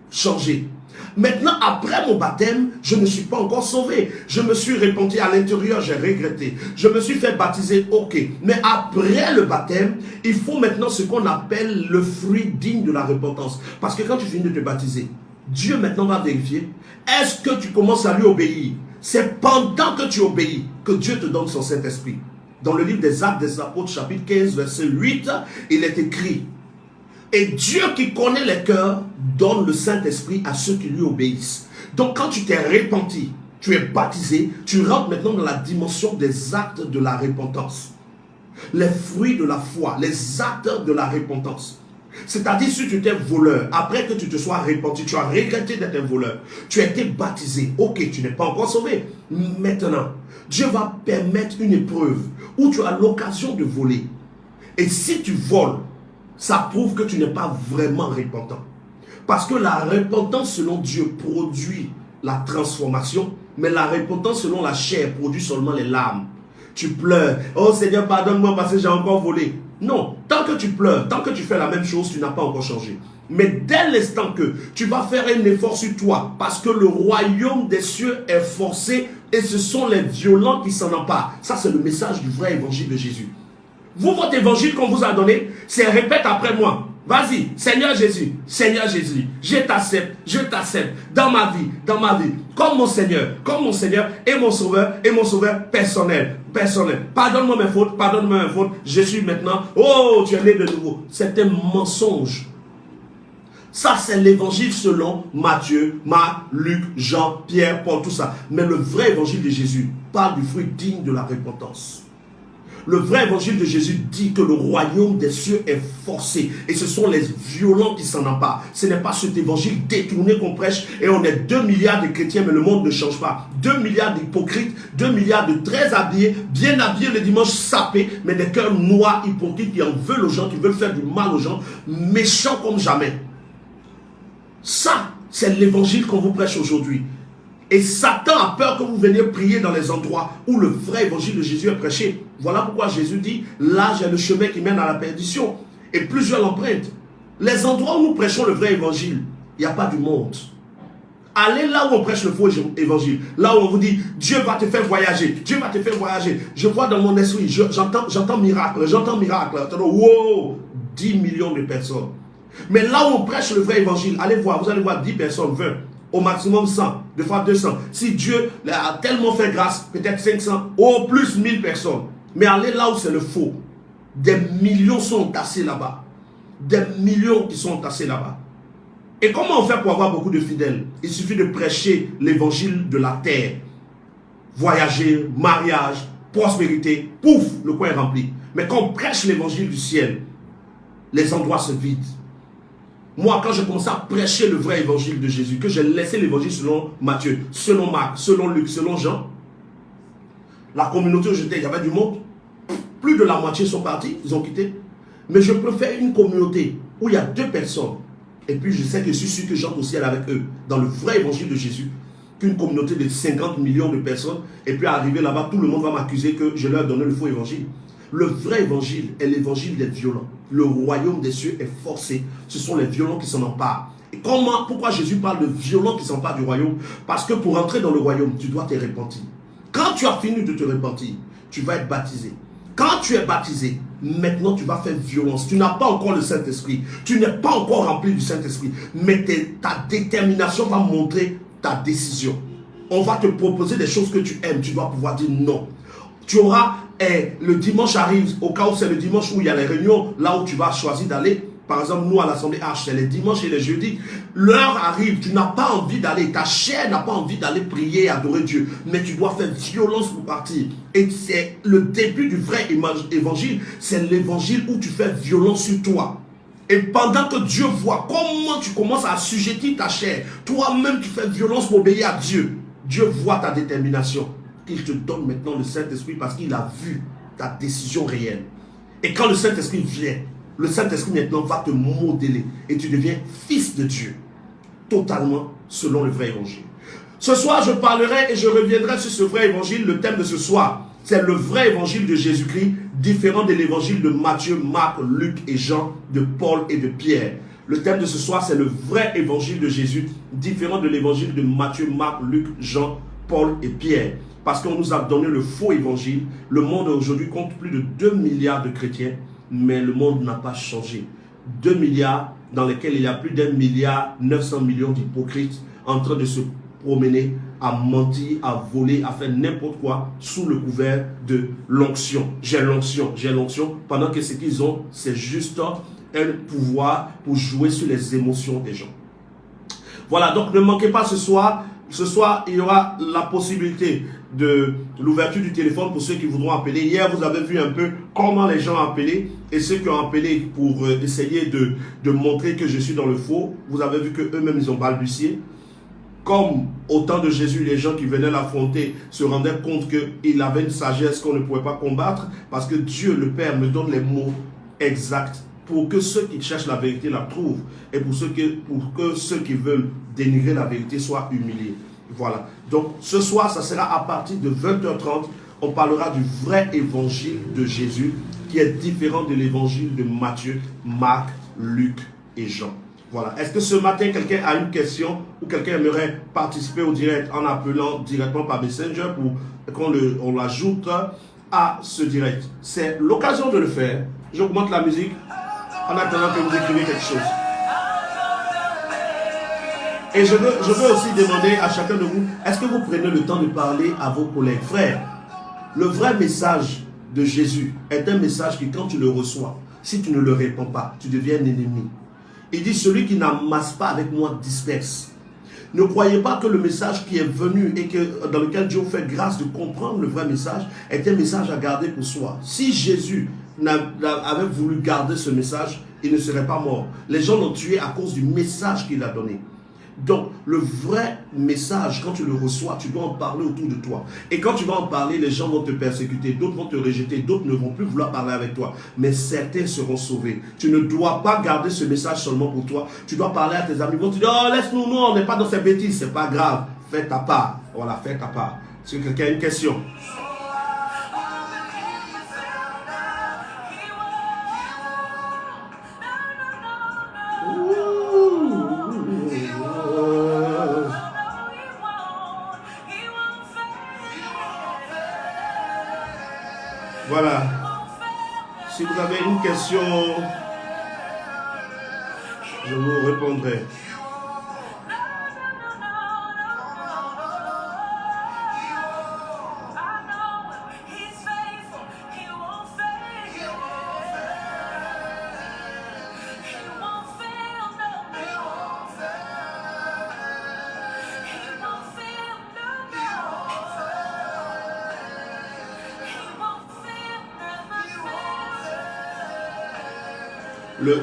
changer. Maintenant, après mon baptême, je ne suis pas encore sauvé. Je me suis repenti à l'intérieur, j'ai regretté. Je me suis fait baptiser, ok. Mais après le baptême, il faut maintenant ce qu'on appelle le fruit digne de la repentance. Parce que quand tu finis de te baptiser, Dieu maintenant va vérifier. Est-ce que tu commences à lui obéir? C'est pendant que tu obéis que Dieu te donne son Saint-Esprit. Dans le livre des Actes des Apôtres, chapitre 15, verset 8, il est écrit: et Dieu qui connaît les cœurs donne le Saint-Esprit à ceux qui lui obéissent. Donc quand tu t'es repenti, tu es baptisé, tu rentres maintenant dans la dimension des actes de la repentance. Les fruits de la foi, les actes de la repentance. C'est-à-dire si tu étais voleur, après que tu te sois repenti, tu as regretté d'être un voleur, tu as été baptisé, ok, tu n'es pas encore sauvé. Maintenant, Dieu va permettre une épreuve où tu as l'occasion de voler. Et si tu voles, ça prouve que tu n'es pas vraiment repentant. Parce que la repentance selon Dieu produit la transformation, mais la repentance selon la chair produit seulement les larmes. Tu pleures. Oh Seigneur, pardonne-moi parce que j'ai encore volé. Non, tant que tu pleures, tant que tu fais la même chose, tu n'as pas encore changé. Mais dès l'instant que tu vas faire un effort sur toi, parce que le royaume des cieux est forcé et ce sont les violents qui s'en emparent. Ça, c'est le message du vrai évangile de Jésus. Vous, votre évangile qu'on vous a donné, c'est répète après moi. Vas-y, Seigneur Jésus, je t'accepte dans ma vie, comme mon Seigneur et mon sauveur personnel. Pardonne-moi mes fautes, je suis maintenant, oh, tu es né de nouveau. C'est un mensonge. Ça, c'est l'évangile selon Matthieu, Marc, Luc, Jean, Pierre, Paul, tout ça. Mais le vrai évangile de Jésus parle du fruit digne de la repentance. Le vrai évangile de Jésus dit que le royaume des cieux est forcé. Et ce sont les violents qui s'en emparent. Ce n'est pas cet évangile détourné qu'on prêche. Et on est 2 milliards de chrétiens, mais le monde ne change pas. 2 milliards d'hypocrites, 2 milliards de très habillés, bien habillés le dimanche, sapés, mais des cœurs noirs, hypocrites, qui en veulent aux gens, qui veulent faire du mal aux gens, méchants comme jamais. Ça, c'est l'évangile qu'on vous prêche aujourd'hui. Et Satan a peur que vous veniez prier dans les endroits où le vrai évangile de Jésus est prêché. Voilà pourquoi Jésus dit, là j'ai le chemin qui mène à la perdition. Et plusieurs l'empruntent. Les endroits où nous prêchons le vrai évangile, il n'y a pas du monde. Allez là où on prêche le faux évangile. Là où on vous dit, Dieu va te faire voyager. Dieu va te faire voyager. Je vois dans mon esprit, j'entends miracle. Wow, 10 millions de personnes. Mais là où on prêche le vrai évangile, allez voir, vous allez voir 10 personnes, 20. Au maximum 100, des fois 200. Si Dieu a tellement fait grâce, peut-être 500, au plus 1000 personnes. Mais allez là où c'est le faux. Des millions sont tassés là-bas. des millions qui sont entassés là-bas. Et comment on fait pour avoir beaucoup de fidèles? Il suffit de prêcher l'évangile de la terre. Voyager, mariage, prospérité, pouf, le coin est rempli. Mais quand on prêche l'évangile du ciel, les endroits se vident. Moi, quand j'ai commencé à prêcher le vrai évangile de Jésus, que j'ai laissé l'évangile selon Matthieu, selon Marc, selon Luc, selon Jean, la communauté où j'étais, il y avait du monde. Plus de la moitié sont partis, ils ont quitté. Mais je préfère une communauté où il y a 2 personnes. Et puis je sais que je suis sûr que j'entre au ciel avec eux, dans le vrai évangile de Jésus, qu'une communauté de 50 millions de personnes, et puis arriver là-bas, tout le monde va m'accuser que je leur ai donné le faux évangile. Le vrai évangile est l'évangile des violents. Le royaume des cieux est forcé. Ce sont les violents qui s'en emparent. Et pourquoi Jésus parle de violents qui s'emparent du royaume? Parce que pour entrer dans le royaume, tu dois te repentir. Quand tu as fini de te repentir, tu vas être baptisé. Quand tu es baptisé, maintenant tu vas faire violence. Tu n'as pas encore le Saint-Esprit. Tu n'es pas encore rempli du Saint-Esprit. Mais ta détermination va montrer ta décision. On va te proposer des choses que tu aimes. Tu dois pouvoir dire non. Tu auras, le dimanche arrive, au cas où c'est le dimanche où il y a les réunions, là où tu vas choisir d'aller. Par exemple, nous à l'Assemblée Arche, c'est les dimanches et les jeudis. L'heure arrive, tu n'as pas envie d'aller, ta chair n'a pas envie d'aller prier et adorer Dieu. Mais tu dois faire violence pour partir. Et c'est le début du vrai évangile. C'est l'évangile où tu fais violence sur toi. Et pendant que Dieu voit comment tu commences à assujettir ta chair, toi-même tu fais violence pour obéir à Dieu. Dieu voit ta détermination. Il te donne maintenant le Saint-Esprit parce qu'il a vu ta décision réelle. Et quand le Saint-Esprit vient, le Saint-Esprit maintenant va te modeler et tu deviens fils de Dieu, totalement selon le vrai évangile. Ce soir, je parlerai et je reviendrai sur ce vrai évangile. Le thème de ce soir, c'est le vrai évangile de Jésus-Christ, différent de l'évangile de Matthieu, Marc, Luc et Jean, de Paul et de Pierre. Le thème de ce soir, c'est le vrai évangile de Jésus, différent de l'évangile de Matthieu, Marc, Luc, Jean, Paul et Pierre. Parce qu'on nous a donné le faux évangile. Le monde aujourd'hui compte plus de 2 milliards de chrétiens, mais le monde n'a pas changé. 2 milliards dans lesquels il y a plus d'1,9 milliard d'hypocrites en train de se promener, à mentir, à voler, à faire n'importe quoi sous le couvert de l'onction. J'ai l'onction, pendant que ce qu'ils ont, c'est juste un pouvoir pour jouer sur les émotions des gens. Voilà, donc ne manquez pas ce soir. Ce soir, il y aura la possibilité de l'ouverture du téléphone pour ceux qui voudront appeler. Hier, vous avez vu un peu comment les gens ont appelé. Et ceux qui ont appelé pour essayer de montrer que je suis dans le faux, vous avez vu qu'eux-mêmes, ils ont balbutié. Comme au temps de Jésus, les gens qui venaient l'affronter se rendaient compte qu'il avait une sagesse qu'on ne pouvait pas combattre. Parce que Dieu, le Père, me donne les mots exacts pour que ceux qui cherchent la vérité la trouvent et pour que ceux qui veulent dénigrer la vérité soient humiliés. Voilà. Donc ce soir, ça sera à partir de 20h30. On parlera du vrai évangile de Jésus qui est différent de l'évangile de Matthieu, Marc, Luc et Jean. Voilà. Est-ce que ce matin, quelqu'un a une question ou quelqu'un aimerait participer au direct en appelant directement par Messenger pour qu'on l'ajoute à ce direct? C'est l'occasion de le faire. J'augmente la musique en attendant que vous écrivez quelque chose. Et je veux aussi demander à chacun de vous, est-ce que vous prenez le temps de parler à vos collègues? Frères, le vrai message de Jésus est un message qui, quand tu le reçois, si tu ne le réponds pas, tu deviens un ennemi. Il dit, celui qui n'amasse pas avec moi disperse. Ne croyez pas que le message qui est venu et dans lequel Dieu fait grâce de comprendre le vrai message est un message à garder pour soi. Si Jésus avait voulu garder ce message, il ne serait pas mort. Les gens l'ont tué à cause du message qu'il a donné. Donc, le vrai message, quand tu le reçois, tu dois en parler autour de toi. Et quand tu vas en parler, les gens vont te persécuter, d'autres vont te rejeter, d'autres ne vont plus vouloir parler avec toi. Mais certains seront sauvés. Tu ne dois pas garder ce message seulement pour toi. Tu dois parler à tes amis. Ils vont te dire, oh, laisse-nous, non, on n'est pas dans ces bêtises. C'est pas grave. Fais ta part. Voilà, fais ta part. Est-ce que quelqu'un a une question? Voilà. Si vous avez une question, je vous répondrai.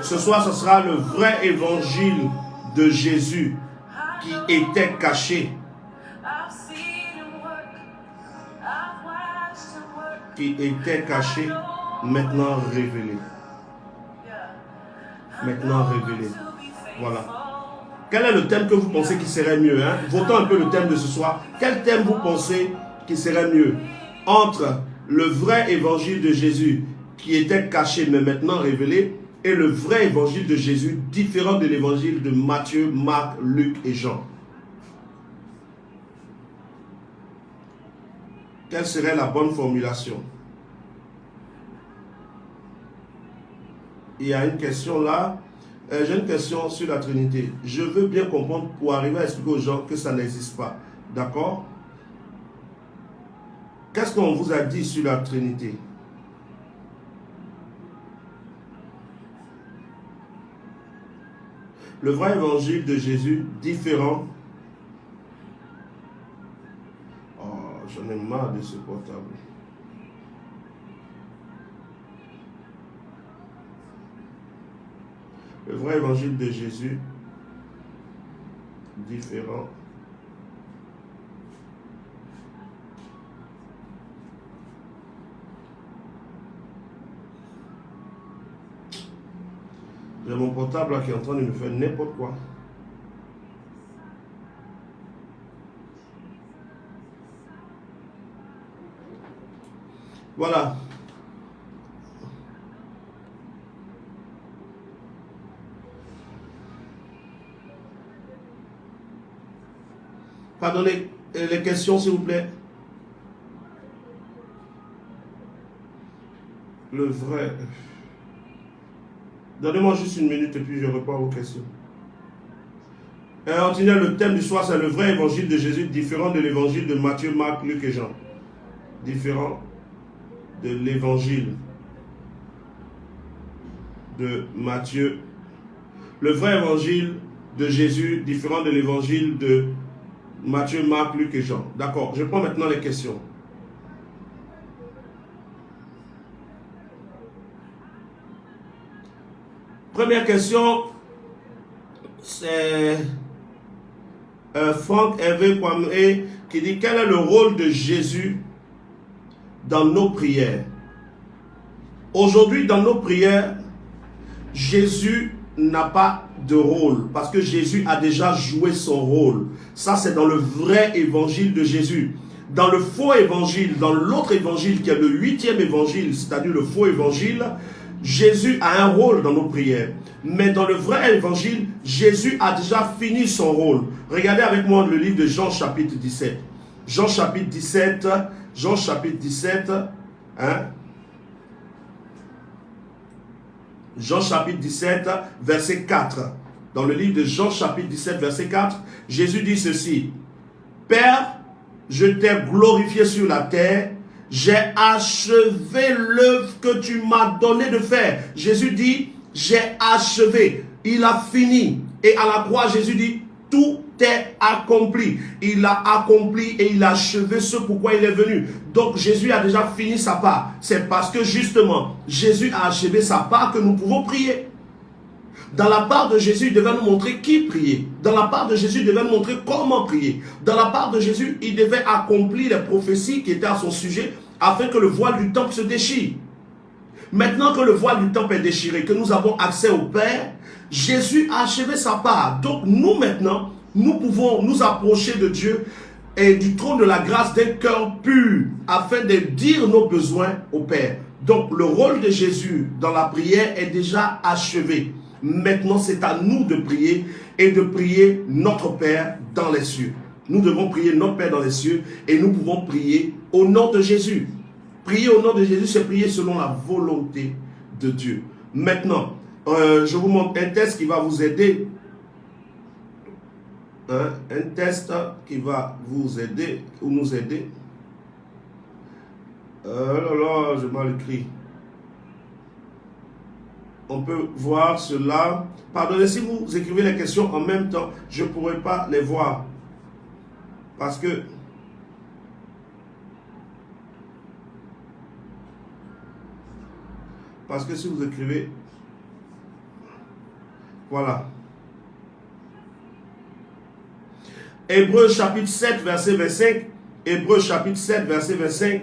Ce soir, ce sera le vrai évangile de Jésus qui était caché. Qui était caché, maintenant révélé. Maintenant révélé. Voilà. Quel est le thème que vous pensez qui serait mieux, hein? Votons un peu le thème de ce soir. Quel thème vous pensez qui serait mieux entre le vrai évangile de Jésus qui était caché mais maintenant révélé et le vrai évangile de Jésus différent de l'évangile de Matthieu, Marc, Luc et Jean? Quelle serait la bonne formulation? Il y a une question là. J'ai une question sur la Trinité. Je veux bien comprendre pour arriver à expliquer aux gens que ça n'existe pas. D'accord? Qu'est-ce qu'on vous a dit sur la Trinité? Le vrai évangile de Jésus, différent. Oh, j'en ai marre de ce portable. Le vrai évangile de Jésus, différent. J'ai mon portable là qui est en train de me faire n'importe quoi. Voilà. Pardonnez les questions, s'il vous plaît. Le vrai. Donnez-moi juste une minute et puis je réponds aux questions. Et on continue, le thème du soir, c'est le vrai évangile de Jésus, différent de l'évangile de Matthieu, Marc, Luc et Jean. Différent de l'évangile de Matthieu. Le vrai évangile de Jésus, différent de l'évangile de Matthieu, Marc, Luc et Jean. D'accord, je prends maintenant les questions. Première question, c'est Franck Hervé Kwame qui dit: quel est le rôle de Jésus dans nos prières? Aujourd'hui, dans nos prières, Jésus n'a pas de rôle parce que Jésus a déjà joué son rôle. Ça, c'est dans le vrai évangile de Jésus. Dans le faux évangile, dans l'autre évangile qui est le 8e évangile, c'est-à-dire le faux évangile, Jésus a un rôle dans nos prières. Mais dans le vrai évangile, Jésus a déjà fini son rôle. Regardez avec moi le livre de Jean chapitre 17. Jean chapitre 17, Jean chapitre 17, hein? Jean chapitre 17, verset 4. Dans le livre de Jean chapitre 17, verset 4, Jésus dit ceci: Père, je t'ai glorifié sur la terre, j'ai achevé l'œuvre que tu m'as donné de faire. Jésus dit, j'ai achevé, il a fini. Et à la croix, Jésus dit, tout est accompli. Il a accompli et il a achevé ce pourquoi il est venu. Donc Jésus a déjà fini sa part. C'est parce que justement, Jésus a achevé sa part que nous pouvons prier. Dans la part de Jésus, il devait nous montrer qui prier. Dans la part de Jésus, il devait nous montrer comment prier. Dans la part de Jésus, il devait accomplir les prophéties qui étaient à son sujet afin que le voile du temple se déchire. Maintenant que le voile du temple est déchiré, que nous avons accès au Père, Jésus a achevé sa part. Donc nous maintenant, nous pouvons nous approcher de Dieu et du trône de la grâce d'un cœur pur afin de dire nos besoins au Père. Donc le rôle de Jésus dans la prière est déjà achevé. Maintenant, c'est à nous de prier et de prier notre Père dans les cieux. Nous devons prier notre Père dans les cieux et nous pouvons prier au nom de Jésus. Prier au nom de Jésus, c'est prier selon la volonté de Dieu. Maintenant, je vous montre un test qui va vous aider. Un test qui va vous aider ou nous aider. Là, j'ai mal écrit. On peut voir cela. Pardonnez, si vous écrivez les questions en même temps, je ne pourrai pas les voir. Parce que si vous écrivez Voilà. Hébreux chapitre 7, verset 25. Hébreux chapitre 7, verset 25.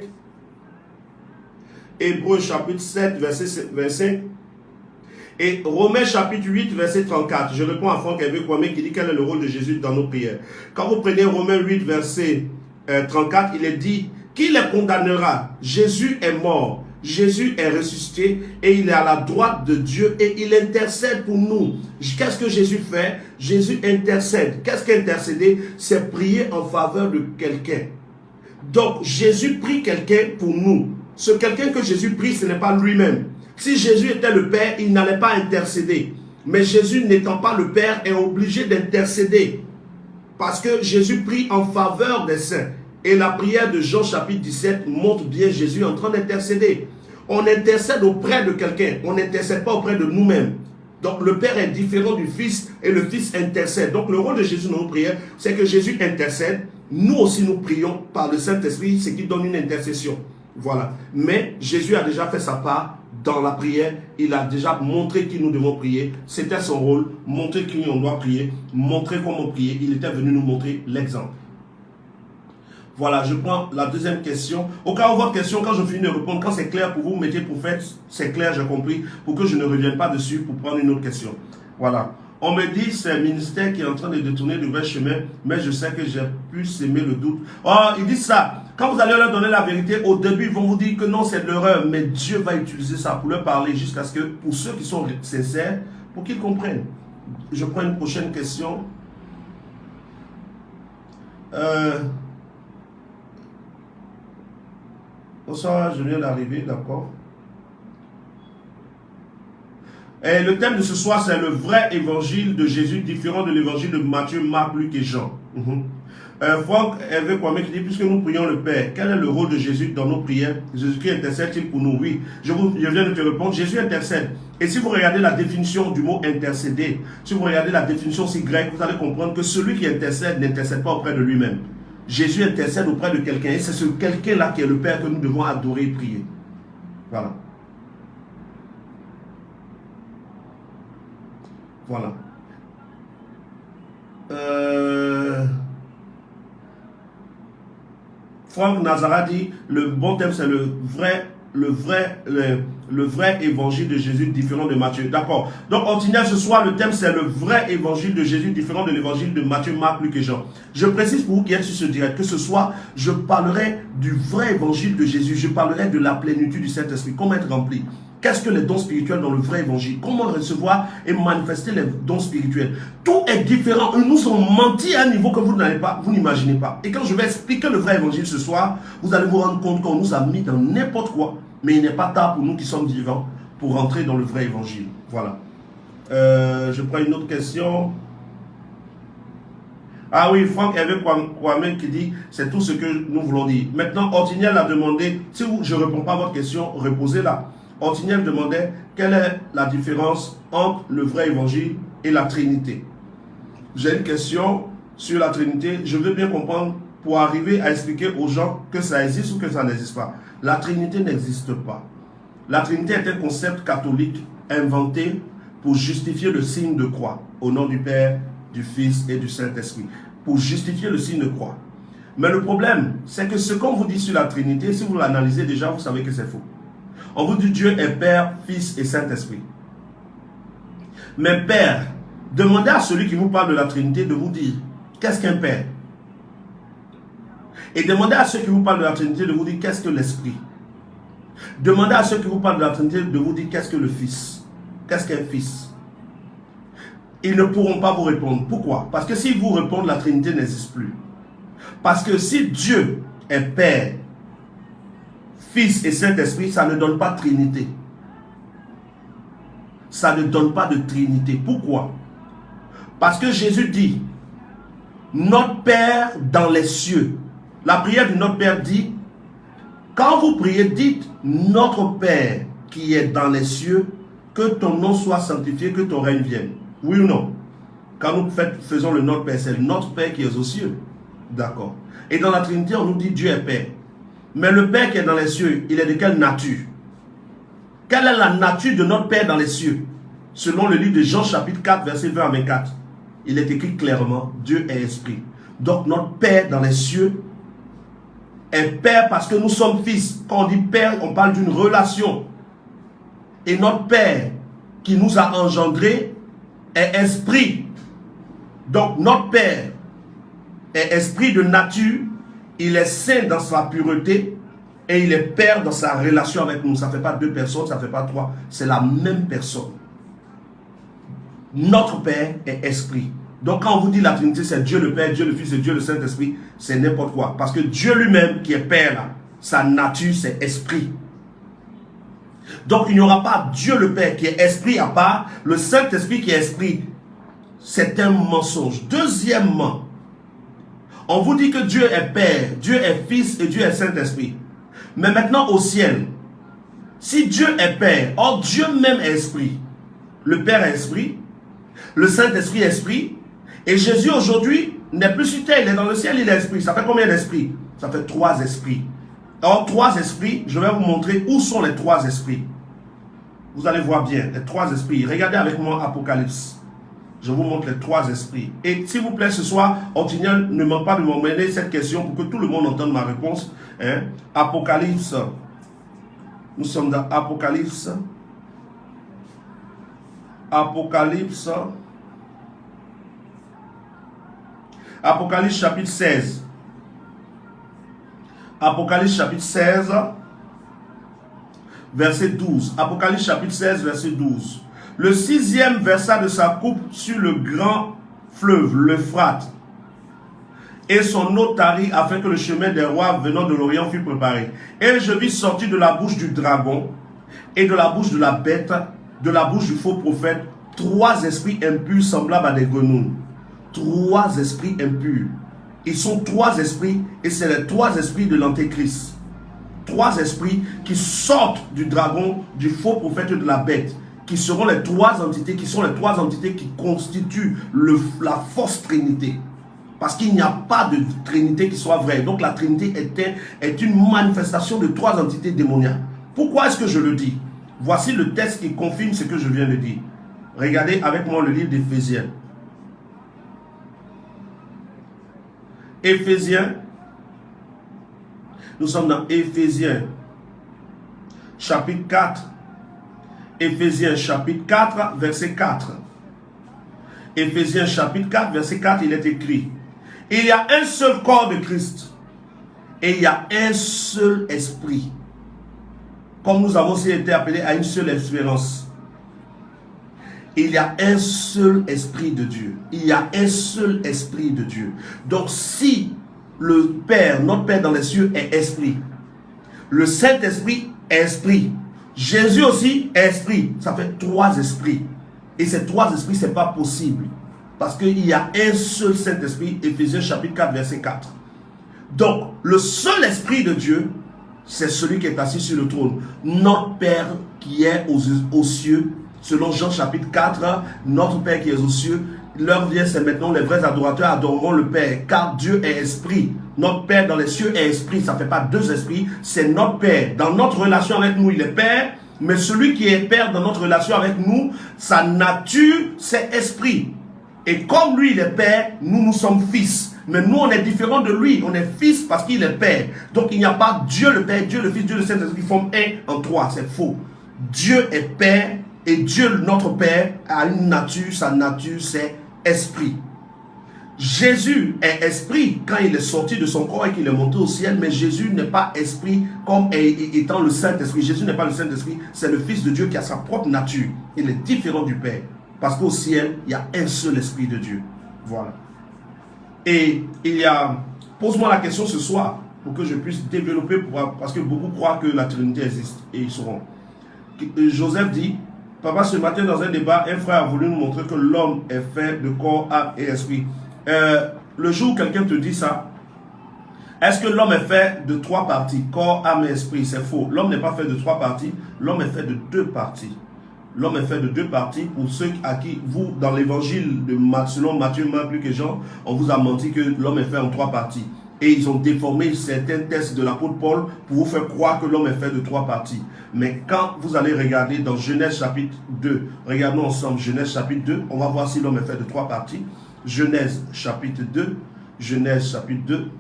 Hébreux chapitre 7, verset 25. Et Romains chapitre 8, verset 34. Je réponds à Franck Hervé Kwame qui dit quel est le rôle de Jésus dans nos prières. Quand vous prenez Romains 8, verset 34, il est dit, qui les condamnera? Jésus est mort. Jésus est ressuscité et il est à la droite de Dieu et il intercède pour nous. Qu'est-ce que Jésus fait? Jésus intercède. Qu'est-ce qu'intercéder? C'est prier en faveur de quelqu'un. Donc Jésus prie quelqu'un pour nous. Ce quelqu'un que Jésus prie, ce n'est pas lui-même. Si Jésus était le Père, il n'allait pas intercéder. Mais Jésus n'étant pas le Père est obligé d'intercéder. Parce que Jésus prie en faveur des saints. Et la prière de Jean chapitre 17 montre bien Jésus en train d'intercéder. On intercède auprès de quelqu'un. On n'intercède pas auprès de nous-mêmes. Donc le Père est différent du Fils et le Fils intercède. Donc le rôle de Jésus dans nos prières, c'est que Jésus intercède. Nous aussi nous prions par le Saint-Esprit, ce qui donne une intercession. Voilà. Mais Jésus a déjà fait sa part dans la prière. Il a déjà montré qui nous devons prier. C'était son rôle. Montrer qui on doit prier. Montrer comment prier. Il était venu nous montrer l'exemple. Voilà, je prends la deuxième question. Au cas où votre question, quand je finis de répondre, quand c'est clair pour vous, mettez prophète, c'est clair, j'ai compris, pour que je ne revienne pas dessus pour prendre une autre question. Voilà. On me dit, c'est un ministère qui est en train de détourner le vrai chemin, mais je sais que j'ai pu s'aimer le doute. Oh, ils disent ça. Quand vous allez leur donner la vérité, au début, ils vont vous dire que non, c'est de l'erreur, mais Dieu va utiliser ça pour leur parler jusqu'à ce que, pour ceux qui sont sincères, pour qu'ils comprennent. Je prends une prochaine question. Bonsoir, je viens d'arriver, d'accord. Et le thème de ce soir, c'est le vrai évangile de Jésus, différent de l'évangile de Matthieu, Marc, Luc et Jean. Franck Hervé Kwame qui dit, puisque nous prions le Père, quel est le rôle de Jésus dans nos prières? Jésus-Christ intercède-t-il pour nous? Oui, je viens de te répondre, Jésus intercède. Et si vous regardez la définition du mot intercéder, si vous regardez la définition si grecque, vous allez comprendre que celui qui intercède n'intercède pas auprès de lui-même. Jésus intercède auprès de quelqu'un et c'est ce quelqu'un-là qui est le Père que nous devons adorer et prier. Voilà. Voilà. Franck Nazara dit, le bon thème c'est le vrai évangile de Jésus différent de Matthieu. D'accord. Donc, ordinaire ce soir, le thème c'est le vrai évangile de Jésus différent de l'évangile de Matthieu, Marc, Luc et Jean. Je précise pour vous qui êtes sur ce direct que ce soir, je parlerai du vrai évangile de Jésus. Je parlerai de la plénitude du Saint-Esprit. Comment être rempli? Qu'est-ce que les dons spirituels dans le vrai évangile? Comment recevoir et manifester les dons spirituels? Tout est différent. Ils nous ont menti à un niveau que vous n'imaginez pas. Et quand je vais expliquer le vrai évangile ce soir, vous allez vous rendre compte qu'on nous a mis dans n'importe quoi. Mais il n'est pas tard pour nous qui sommes vivants pour rentrer dans le vrai évangile. Voilà. Je prends une autre question. Ah oui, Franck Hervé Kwame qui dit, c'est tout ce que nous voulons dire. Maintenant, Ordiniel a demandé, si je ne réponds pas à votre question, reposez-la. Ordiniel demandait, quelle est la différence entre le vrai évangile et la Trinité? J'ai une question sur la Trinité. Je veux bien comprendre pour arriver à expliquer aux gens que ça existe ou que ça n'existe pas. La Trinité n'existe pas. La Trinité est un concept catholique inventé pour justifier le signe de croix au nom du Père, du Fils et du Saint-Esprit. Pour justifier le signe de croix. Mais le problème, c'est que ce qu'on vous dit sur la Trinité, si vous l'analysez déjà, vous savez que c'est faux. On vous dit Dieu est Père, Fils et Saint-Esprit. Mais Père, demandez à celui qui vous parle de la Trinité de vous dire qu'est-ce qu'un Père. Et demandez à ceux qui vous parlent de la Trinité de vous dire qu'est-ce que l'Esprit. Demandez à ceux qui vous parlent de la Trinité de vous dire qu'est-ce que le Fils. Qu'est-ce qu'un Fils. Ils ne pourront pas vous répondre. Pourquoi? Parce que s'ils vous répondent, la Trinité n'existe plus. Parce que si Dieu est Père, Fils et Saint-Esprit, ça ne donne pas Trinité. Ça ne donne pas de Trinité. Pourquoi? Parce que Jésus dit, notre Père dans les cieux. La prière de notre Père dit, quand vous priez, dites, notre Père qui est dans les cieux, que ton nom soit sanctifié, que ton règne vienne. Oui ou non? Quand nous faisons le notre Père, c'est notre Père qui est aux cieux. D'accord. Et dans la Trinité, on nous dit Dieu est Père. Mais le Père qui est dans les cieux, il est de quelle nature? Quelle est la nature de notre Père dans les cieux? selon le livre de Jean chapitre 4, verset 20 à 24, il est écrit clairement, Dieu est esprit. Donc notre Père dans les cieux est Père parce que nous sommes fils. Quand on dit Père, on parle d'une relation. Et notre Père qui nous a engendrés est esprit. Donc notre Père est esprit de nature, il est saint dans sa pureté et il est Père dans sa relation avec nous. Ça ne fait pas deux personnes, ça ne fait pas trois, c'est la même personne. Notre Père est esprit. Donc quand on vous dit la Trinité, c'est Dieu le Père, Dieu le Fils et Dieu le Saint-Esprit, c'est n'importe quoi. Parce que Dieu lui-même qui est Père là, sa nature c'est esprit. Donc il n'y aura pas Dieu le Père qui est esprit à part, le Saint-Esprit qui est esprit. C'est un mensonge. Deuxièmement, on vous dit que Dieu est Père, Dieu est Fils et Dieu est Saint-Esprit. Mais maintenant au ciel, si Dieu est Père, or Dieu même est esprit, le Père est esprit, le Saint-Esprit est esprit, et Jésus aujourd'hui n'est plus sur terre, il est dans le ciel, il est esprit. Ça fait combien d'esprits? Ça fait 3 esprits. Alors 3 esprits, je vais vous montrer où sont les 3 esprits. Vous allez voir bien, les 3 esprits. Regardez avec moi Apocalypse. Je vous montre les 3 esprits. Et s'il vous plaît, ce soir, Antignon, ne manque pas de m'emmener cette question pour que tout le monde entende ma réponse. Hein? Apocalypse. Nous sommes dans Apocalypse. Apocalypse. Apocalypse chapitre 16. Apocalypse chapitre 16, verset 12. Apocalypse chapitre 16, verset 12. Le 6e versa de sa coupe sur le grand fleuve, l'Euphrate, et son eau tarit afin que le chemin des rois venant de l'Orient fût préparé. Et je vis sortir de la bouche du dragon et de la bouche de la bête, de la bouche du faux prophète, 3 esprits impurs semblables à des grenouilles. 3 esprits impurs. Ils sont 3 esprits et c'est les 3 esprits de l'Antéchrist. 3 esprits qui sortent du dragon, du faux prophète et de la bête, qui seront les 3 entités, qui sont les 3 entités qui constituent la fausse Trinité. Parce qu'il n'y a pas de Trinité qui soit vraie. Donc la Trinité est une manifestation de 3 entités démoniaques. Pourquoi est-ce que je le dis? Voici le texte qui confirme ce que je viens de dire. Regardez avec moi le livre d'Éphésiens. Éphésiens. Nous sommes dans Éphésiens chapitre 4. Éphésiens chapitre 4, verset 4. Éphésiens chapitre 4, verset 4, il est écrit: il y a un seul corps de Christ et il y a un seul esprit. Comme nous avons aussi été appelés à une seule espérance. Il y a un seul esprit de Dieu. Il y a un seul esprit de Dieu. Donc si le Père, notre Père dans les cieux est esprit, le Saint-Esprit est esprit, Jésus aussi est esprit, ça fait 3 esprits. Et ces 3 esprits, ce n'est pas possible. Parce qu'il y a un seul Saint-Esprit, Éphésiens chapitre 4, verset 4. Donc, le seul esprit de Dieu, c'est celui qui est assis sur le trône. Notre Père qui est aux cieux, selon Jean chapitre 4, notre Père qui est aux cieux, l'heure vient, c'est maintenant les vrais adorateurs adoreront le Père, car Dieu est esprit. Notre Père dans les cieux est esprit, ça ne fait pas 2 esprits, c'est notre Père. Dans notre relation avec nous, il est Père, mais celui qui est Père dans notre relation avec nous, sa nature, c'est esprit. Et comme lui, il est Père, nous sommes fils. Mais nous, on est différents de lui, on est fils parce qu'il est Père. Donc il n'y a pas Dieu le Père, Dieu le Fils, Dieu le Saint-Esprit qui forment un en 3, c'est faux. Dieu est Père et Dieu, notre Père, a une nature, sa nature, c'est esprit. Jésus est esprit quand il est sorti de son corps et qu'il est monté au ciel, mais Jésus n'est pas esprit comme étant le Saint-Esprit. Jésus n'est pas le Saint-Esprit, c'est le Fils de Dieu qui a sa propre nature. Il est différent du Père. Parce qu'au ciel, il y a un seul Esprit de Dieu. Voilà. Et il y a... Pose-moi la question ce soir pour que je puisse développer, parce que beaucoup croient que la Trinité existe et ils sauront. Joseph dit: papa, ce matin dans un débat, un frère a voulu nous montrer que l'homme est fait de corps, âme et esprit. Le jour où quelqu'un te dit ça, est-ce que l'homme est fait de 3 parties, corps, âme et esprit? C'est faux. L'homme n'est pas fait de 3 parties, l'homme est fait de 2 parties. L'homme est fait de 2 parties. Pour ceux à qui, vous, dans l'évangile de selon Matthieu, Marc, Luc et Jean, on vous a menti que l'homme est fait en 3 parties. Et ils ont déformé certains textes de l'apôtre Paul pour vous faire croire que l'homme est fait de 3 parties. Mais quand vous allez regarder dans Genèse chapitre 2, regardons ensemble Genèse chapitre 2, on va voir si l'homme est fait de 3 parties. Genèse chapitre 2, Genèse chapitre 2.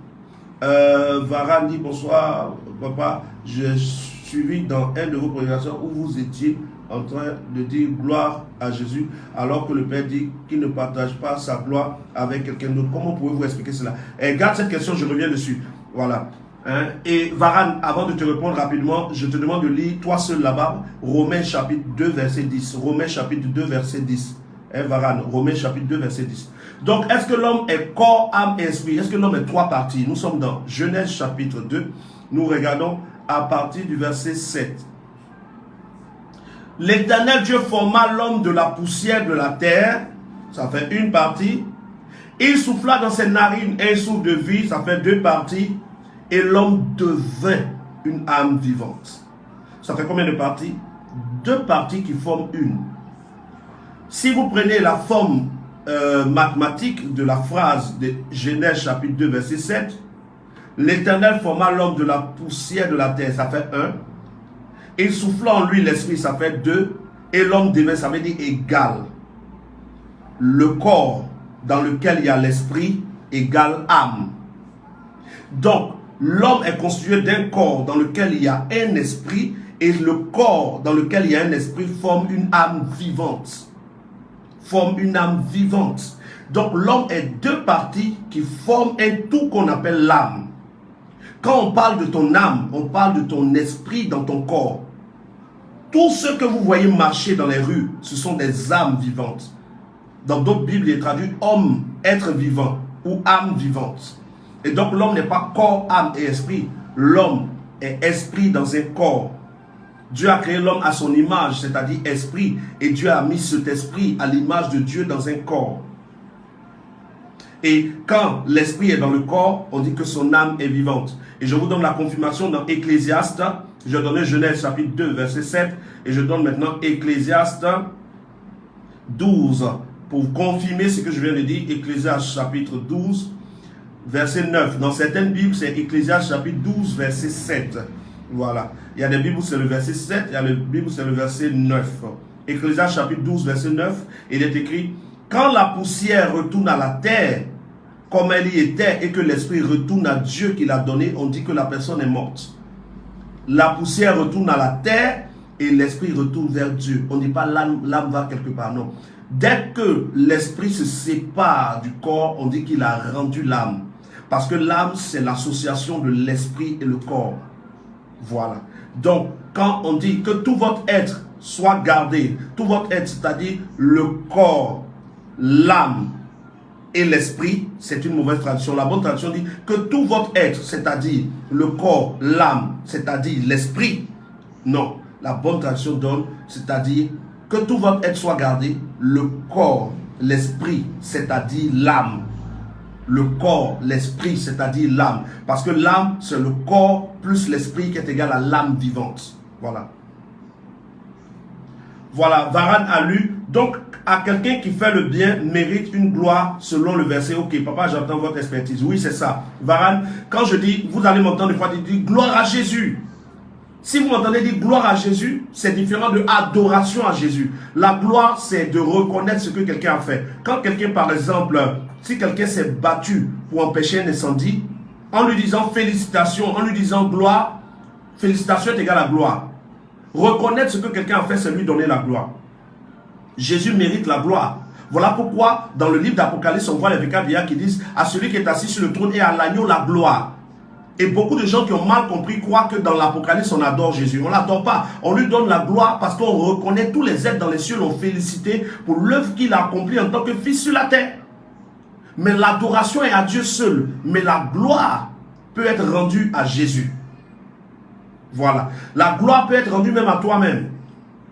Varan dit bonsoir papa, j'ai suivi dans un de vos prédications où vous étiez en train de dire gloire à Jésus, alors que le Père dit qu'il ne partage pas sa gloire avec quelqu'un d'autre. Comment pouvez-vous expliquer cela? Et garde cette question, je reviens dessus. Voilà. Et Varan, avant de te répondre rapidement, je te demande de lire toi seul là-bas, Romains chapitre 2, verset 10. Romains chapitre 2, verset 10. Varan, Romains chapitre 2, verset 10. Donc, est-ce que l'homme est corps, âme et esprit? Est-ce que l'homme est 3 parties? Nous sommes dans Genèse chapitre 2. Nous regardons à partir du verset 7. L'Éternel Dieu forma l'homme de la poussière de la terre, ça fait une partie. Il souffla dans ses narines un souffle de vie, ça fait 2 parties. Et l'homme devint une âme vivante. Ça fait combien de parties? 2 parties qui forment une. Si vous prenez la forme mathématique de la phrase de Genèse chapitre 2 verset 7, l'Éternel forma l'homme de la poussière de la terre, ça fait 1. Il souffla en lui l'esprit, ça fait 2. Et l'homme devint, ça veut dire égal. Le corps dans lequel il y a l'esprit égale âme. Donc, l'homme est constitué d'un corps dans lequel il y a un esprit, et le corps dans lequel il y a un esprit forme une âme vivante. Forme une âme vivante. Donc, l'homme est 2 parties qui forment un tout qu'on appelle l'âme. Quand on parle de ton âme, on parle de ton esprit dans ton corps. Tous ceux que vous voyez marcher dans les rues, ce sont des âmes vivantes. Dans d'autres Bibles, il est traduit homme, être vivant ou âme vivante. Et donc l'homme n'est pas corps, âme et esprit. L'homme est esprit dans un corps. Dieu a créé l'homme à son image, c'est-à-dire esprit. Et Dieu a mis cet esprit à l'image de Dieu dans un corps. Et quand l'esprit est dans le corps, on dit que son âme est vivante. Et je vous donne la confirmation dans Ecclésiaste. Je donnais Genèse chapitre 2, verset 7. Et je donne maintenant Ecclésiaste 12. Pour confirmer ce que je viens de dire, Ecclésiaste chapitre 12, verset 9. Dans certaines Bibles, c'est Ecclésiaste chapitre 12, verset 7. Voilà. Il y a des Bibles où c'est le verset 7, il y a des Bibles où c'est le verset 9. Ecclésiaste chapitre 12, verset 9, il est écrit: quand la poussière retourne à la terre, comme elle y était, et que l'esprit retourne à Dieu qui l'a donné, on dit que la personne est morte. La poussière retourne à la terre et l'esprit retourne vers Dieu. On ne dit pas l'âme va quelque part, non. Dès que l'esprit se sépare du corps, on dit qu'il a rendu l'âme. Parce que l'âme, c'est l'association de l'esprit et le corps. Voilà. Donc, quand on dit que tout votre être soit gardé, tout votre être, c'est-à-dire le corps, l'âme et l'esprit, c'est une mauvaise traduction. La bonne traduction dit que tout votre être, c'est-à-dire le corps, l'âme, c'est-à-dire l'esprit. Non, la bonne traduction donne, c'est-à-dire que tout votre être soit gardé, le corps, l'esprit, c'est-à-dire l'âme. Le corps, l'esprit, c'est-à-dire l'âme. Parce que l'âme, c'est le corps plus l'esprit qui est égal à l'âme vivante. Voilà. Voilà, Varan a lu. Donc, à quelqu'un qui fait le bien mérite une gloire selon le verset. Ok, papa, j'entends votre expertise. Oui, c'est ça. Varan, quand je dis, vous allez m'entendre une fois dire gloire à Jésus. Si vous m'entendez dire gloire à Jésus, c'est différent de adoration à Jésus. La gloire, c'est de reconnaître ce que quelqu'un a fait. Quand quelqu'un, par exemple, si quelqu'un s'est battu pour empêcher un incendie, en lui disant félicitations, en lui disant gloire, félicitations est égal à gloire. Reconnaître ce que quelqu'un a fait, c'est lui donner la gloire. Jésus mérite la gloire. Voilà pourquoi, dans le livre d'Apocalypse, on voit les vieillards qui disent à celui qui est assis sur le trône et à l'agneau la gloire. Et beaucoup de gens qui ont mal compris croient que dans l'Apocalypse, on adore Jésus. On ne l'adore pas. On lui donne la gloire parce qu'on reconnaît tous les êtres dans les cieux l'ont félicité pour l'œuvre qu'il a accomplie en tant que fils sur la terre. Mais l'adoration est à Dieu seul. Mais la gloire peut être rendue à Jésus. Voilà. La gloire peut être rendue même à toi-même.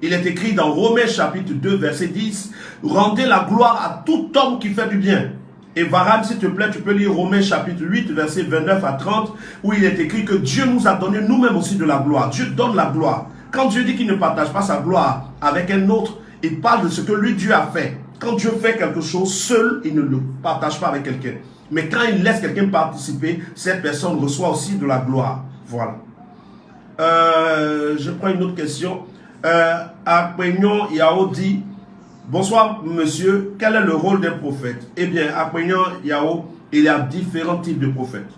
Il est écrit dans Romains chapitre 2, verset 10. Rendez la gloire à tout homme qui fait du bien. Et Varan, s'il te plaît, tu peux lire Romains chapitre 8, verset 29 à 30, où il est écrit que Dieu nous a donné nous-mêmes aussi de la gloire. Dieu donne la gloire. Quand Dieu dit qu'il ne partage pas sa gloire avec un autre, il parle de ce que lui, Dieu a fait. Quand Dieu fait quelque chose seul, il ne le partage pas avec quelqu'un. Mais quand il laisse quelqu'un participer, cette personne reçoit aussi de la gloire. Voilà. Je prends une autre question. Akpenyon Yao dit, bonsoir monsieur, quel est le rôle d'un prophète? Eh bien, Akpenyon Yao, il y a différents types de prophètes.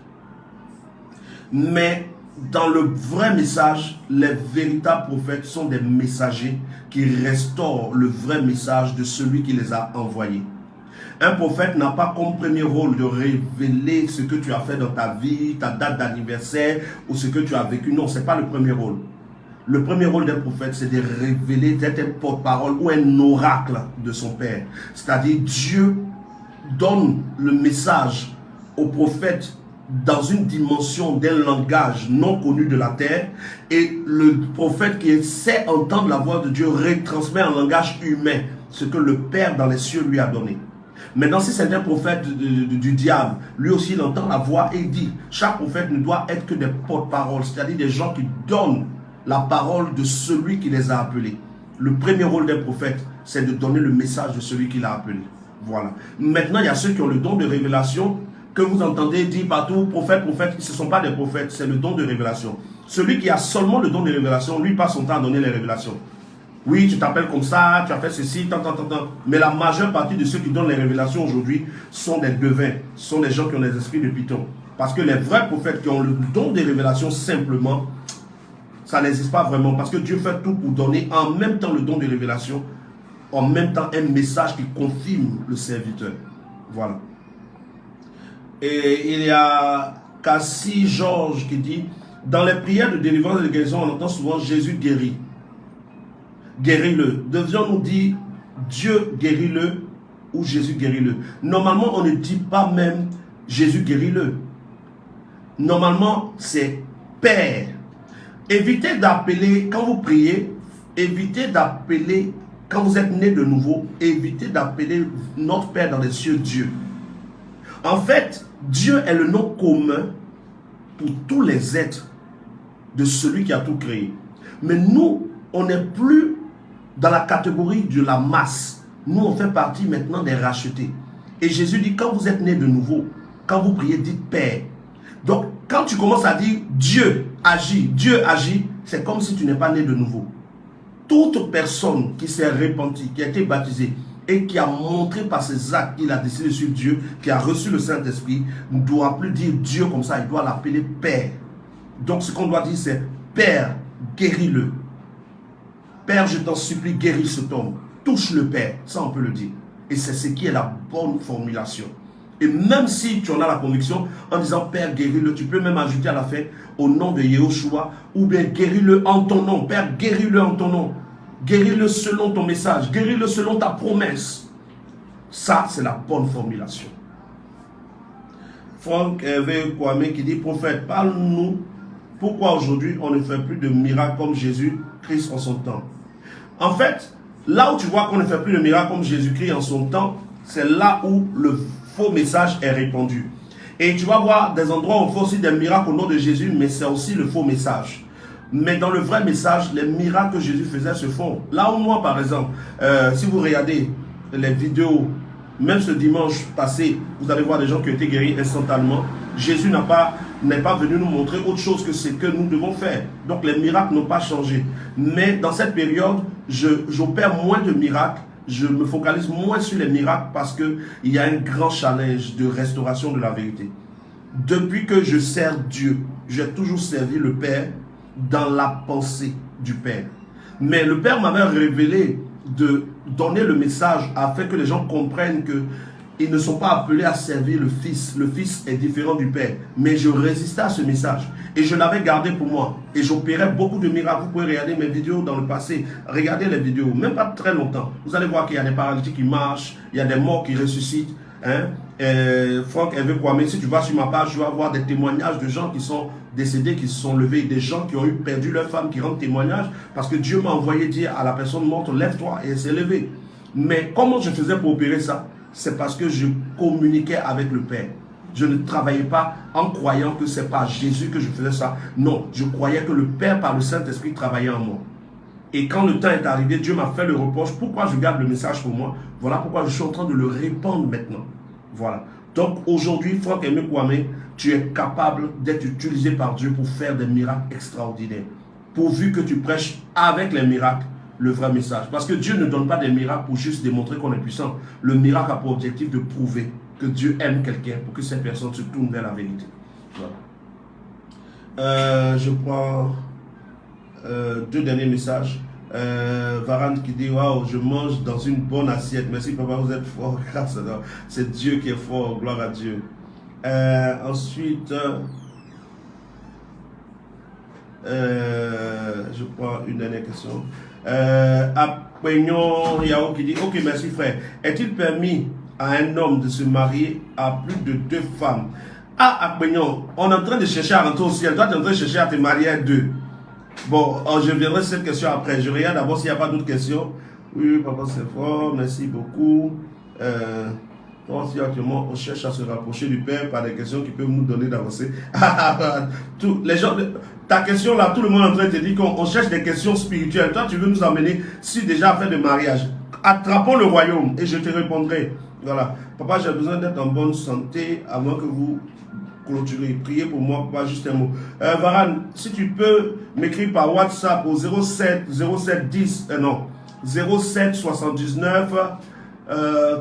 Mais dans le vrai message, les véritables prophètes sont des messagers qui restaurent le vrai message de celui qui les a envoyés. Un prophète n'a pas comme premier rôle de révéler ce que tu as fait dans ta vie, ta date d'anniversaire ou ce que tu as vécu. Non, ce n'est pas le premier rôle. Le premier rôle d'un prophète, c'est de révéler, d'être un porte-parole ou un oracle de son Père. C'est-à-dire, Dieu donne le message au prophète dans une dimension d'un langage non connu de la terre, et le prophète qui sait entendre la voix de Dieu retransmet en langage humain ce que le Père dans les cieux lui a donné. Maintenant, si c'est un prophète du diable, lui aussi il entend la voix et il dit, chaque prophète ne doit être que des porte-paroles, c'est-à-dire des gens qui donnent la parole de celui qui les a appelés. Le premier rôle d'un prophète, c'est de donner le message de celui qui l'a appelé. Voilà. Maintenant, il y a ceux qui ont le don de révélation, que vous entendez dire partout, prophète, prophète, ce ne sont pas des prophètes, c'est le don de révélation. Celui qui a seulement le don de révélation, lui passe son temps à donner les révélations. Oui, tu t'appelles comme ça, tu as fait ceci, tant. Mais la majeure partie de ceux qui donnent les révélations aujourd'hui sont des devins, sont des gens qui ont des esprits de python. Parce que les vrais prophètes qui ont le don des révélations simplement, ça n'existe pas vraiment. Parce que Dieu fait tout pour donner en même temps le don de révélation, en même temps un message qui confirme le serviteur. Voilà. Et il y a Cassie Georges qui dit, dans les prières de délivrance et de guérison, on entend souvent Jésus guérit. Guéris-le. Devions-nous dire Dieu guérit-le ou Jésus guérit-le? Normalement, on ne dit pas même Jésus guérit-le. Normalement, c'est Père. Évitez d'appeler, quand vous priez, évitez d'appeler, quand vous êtes né de nouveau, évitez d'appeler notre Père dans les cieux Dieu. En fait, Dieu est le nom commun pour tous les êtres de celui qui a tout créé. Mais nous, on n'est plus dans la catégorie de la masse. Nous, on fait partie maintenant des rachetés. Et Jésus dit, quand vous êtes né de nouveau, quand vous priez, dites Père. Donc, quand tu commences à dire Dieu agit, c'est comme si tu n'es pas né de nouveau. Toute personne qui s'est repentie, qui a été baptisée et qui a montré par ses actes qu'il a décidé de suivre Dieu, qui a reçu le Saint-Esprit, ne doit plus dire Dieu comme ça, il doit l'appeler Père. Donc, ce qu'on doit dire, c'est Père, guéris-le. Père, je t'en supplie, guéris cet homme. Touche le Père, ça on peut le dire. Et c'est ce qui est la bonne formulation. Et même si tu en as la conviction, en disant Père, guéris-le, tu peux même ajouter à la fin, au nom de Yehoshua, ou bien guéris-le en ton nom. Père, guéris-le en ton nom. Guéris-le selon ton message. Guéris-le selon ta promesse. Ça, c'est la bonne formulation. Franck Hervé Kwame qui dit, prophète, parle-nous pourquoi aujourd'hui on ne fait plus de miracles comme Jésus-Christ en son temps. En fait, là où tu vois qu'on ne fait plus de miracles comme Jésus-Christ en son temps, c'est là où le faux message est répandu. Et tu vas voir des endroits où on fait aussi des miracles au nom de Jésus, mais c'est aussi le faux message. Mais dans le vrai message, les miracles que Jésus faisait se font. Là où moi, par exemple, si vous regardez les vidéos, même ce dimanche passé, vous allez voir des gens qui ont été guéris instantanément. Jésus n'est pas venu nous montrer autre chose que ce que nous devons faire. Donc les miracles n'ont pas changé. Mais dans cette période, j'opère moins de miracles. Je me focalise moins sur les miracles parce qu'il y a un grand challenge de restauration de la vérité. Depuis que je sers Dieu, j'ai toujours servi le Père dans la pensée du Père. Mais le Père m'avait révélé de donner le message afin que les gens comprennent que ils ne sont pas appelés à servir le Fils. Le Fils est différent du Père. Mais je résistais à ce message. Et je l'avais gardé pour moi. Et j'opérais beaucoup de miracles. Vous pouvez regarder mes vidéos dans le passé. Regardez les vidéos. Même pas très longtemps. Vous allez voir qu'il y a des paralytiques qui marchent. Il y a des morts qui ressuscitent. Franck Hervé Kwame, si tu vas sur ma page, tu vas voir des témoignages de gens qui sont décédés, qui se sont levés. Des gens qui ont perdu leur femme, qui rendent témoignage. Parce que Dieu m'a envoyé dire à la personne morte, lève-toi. Et elle s'est levée. Mais comment je faisais pour opérer ça? C'est parce que je communiquais avec le Père. Je ne travaillais pas en croyant que c'est par Jésus que je faisais ça. Non, je croyais que le Père par le Saint-Esprit travaillait en moi. Et quand le temps est arrivé, Dieu m'a fait le reproche. Pourquoi je garde le message pour moi? Voilà pourquoi je suis en train de le répandre maintenant. Voilà. Donc aujourd'hui, Franck Aimé Kwame, tu es capable d'être utilisé par Dieu pour faire des miracles extraordinaires. Pourvu que tu prêches avec les miracles le vrai message. Parce que Dieu ne donne pas des miracles pour juste démontrer qu'on est puissant. Le miracle a pour objectif de prouver que Dieu aime quelqu'un pour que cette personne se tourne vers la vérité. Voilà. Je prends deux derniers messages. Varane qui dit waouh, je mange dans une bonne assiette. Merci papa, vous êtes fort. Grâce à Dieu. C'est Dieu qui est fort. Gloire à Dieu. Ensuite, je prends une dernière question. Apegnon Yao qui dit ok, merci frère. Est-il permis à un homme de se marier à plus de 2 femmes? Ah, Apegnon, on est en train de chercher à rentrer au ciel. Toi, tu es en train de chercher à te marier à 2. Bon, je viendrai sur cette question après. Je regarde d'abord s'il n'y a pas d'autres questions. Oui, papa, c'est fort. Merci beaucoup. Si actuellement on cherche à se rapprocher du Père par des questions qui peuvent nous donner d'avancer. Les gens, ta question là, tout le monde est en train de te dire qu'on cherche des questions spirituelles. Toi, tu veux nous amener si déjà à faire de mariage. Attrapons le royaume et je te répondrai. Voilà. Papa, j'ai besoin d'être en bonne santé avant que vous clôturez. Priez pour moi, papa, juste un mot. Varane, si tu peux m'écrire par WhatsApp au 07 79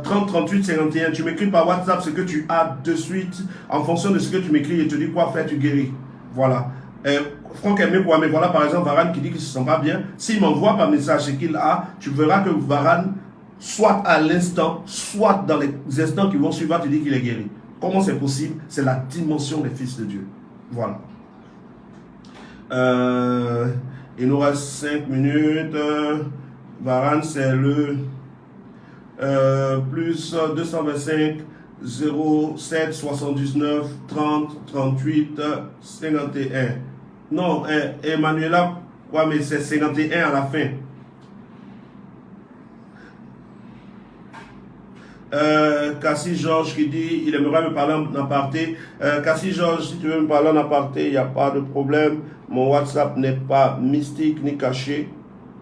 30 38 51. Tu m'écris par WhatsApp ce que tu as de suite. En fonction de ce que tu m'écris, et te dis quoi faire, tu guéris. Voilà. Franck Aimé Kwame, voilà par exemple Varane qui dit qu'il ne se sent pas bien. S'il m'envoie par message ce qu'il a, tu verras que Varane, soit à l'instant, soit dans les instants qui vont suivre, va te dire qu'il est guéri. Comment c'est possible? C'est la dimension des fils de Dieu. Voilà. Il nous reste 5 minutes. Varane, c'est le plus 225 07 79 30 38 51. Non, Emmanuela, quoi, mais c'est 51 à la fin. Cassie Georges qui dit il aimerait me parler en aparté. Cassie Georges, si tu veux me parler en aparté, il n'y a pas de problème. Mon WhatsApp n'est pas mystique ni caché.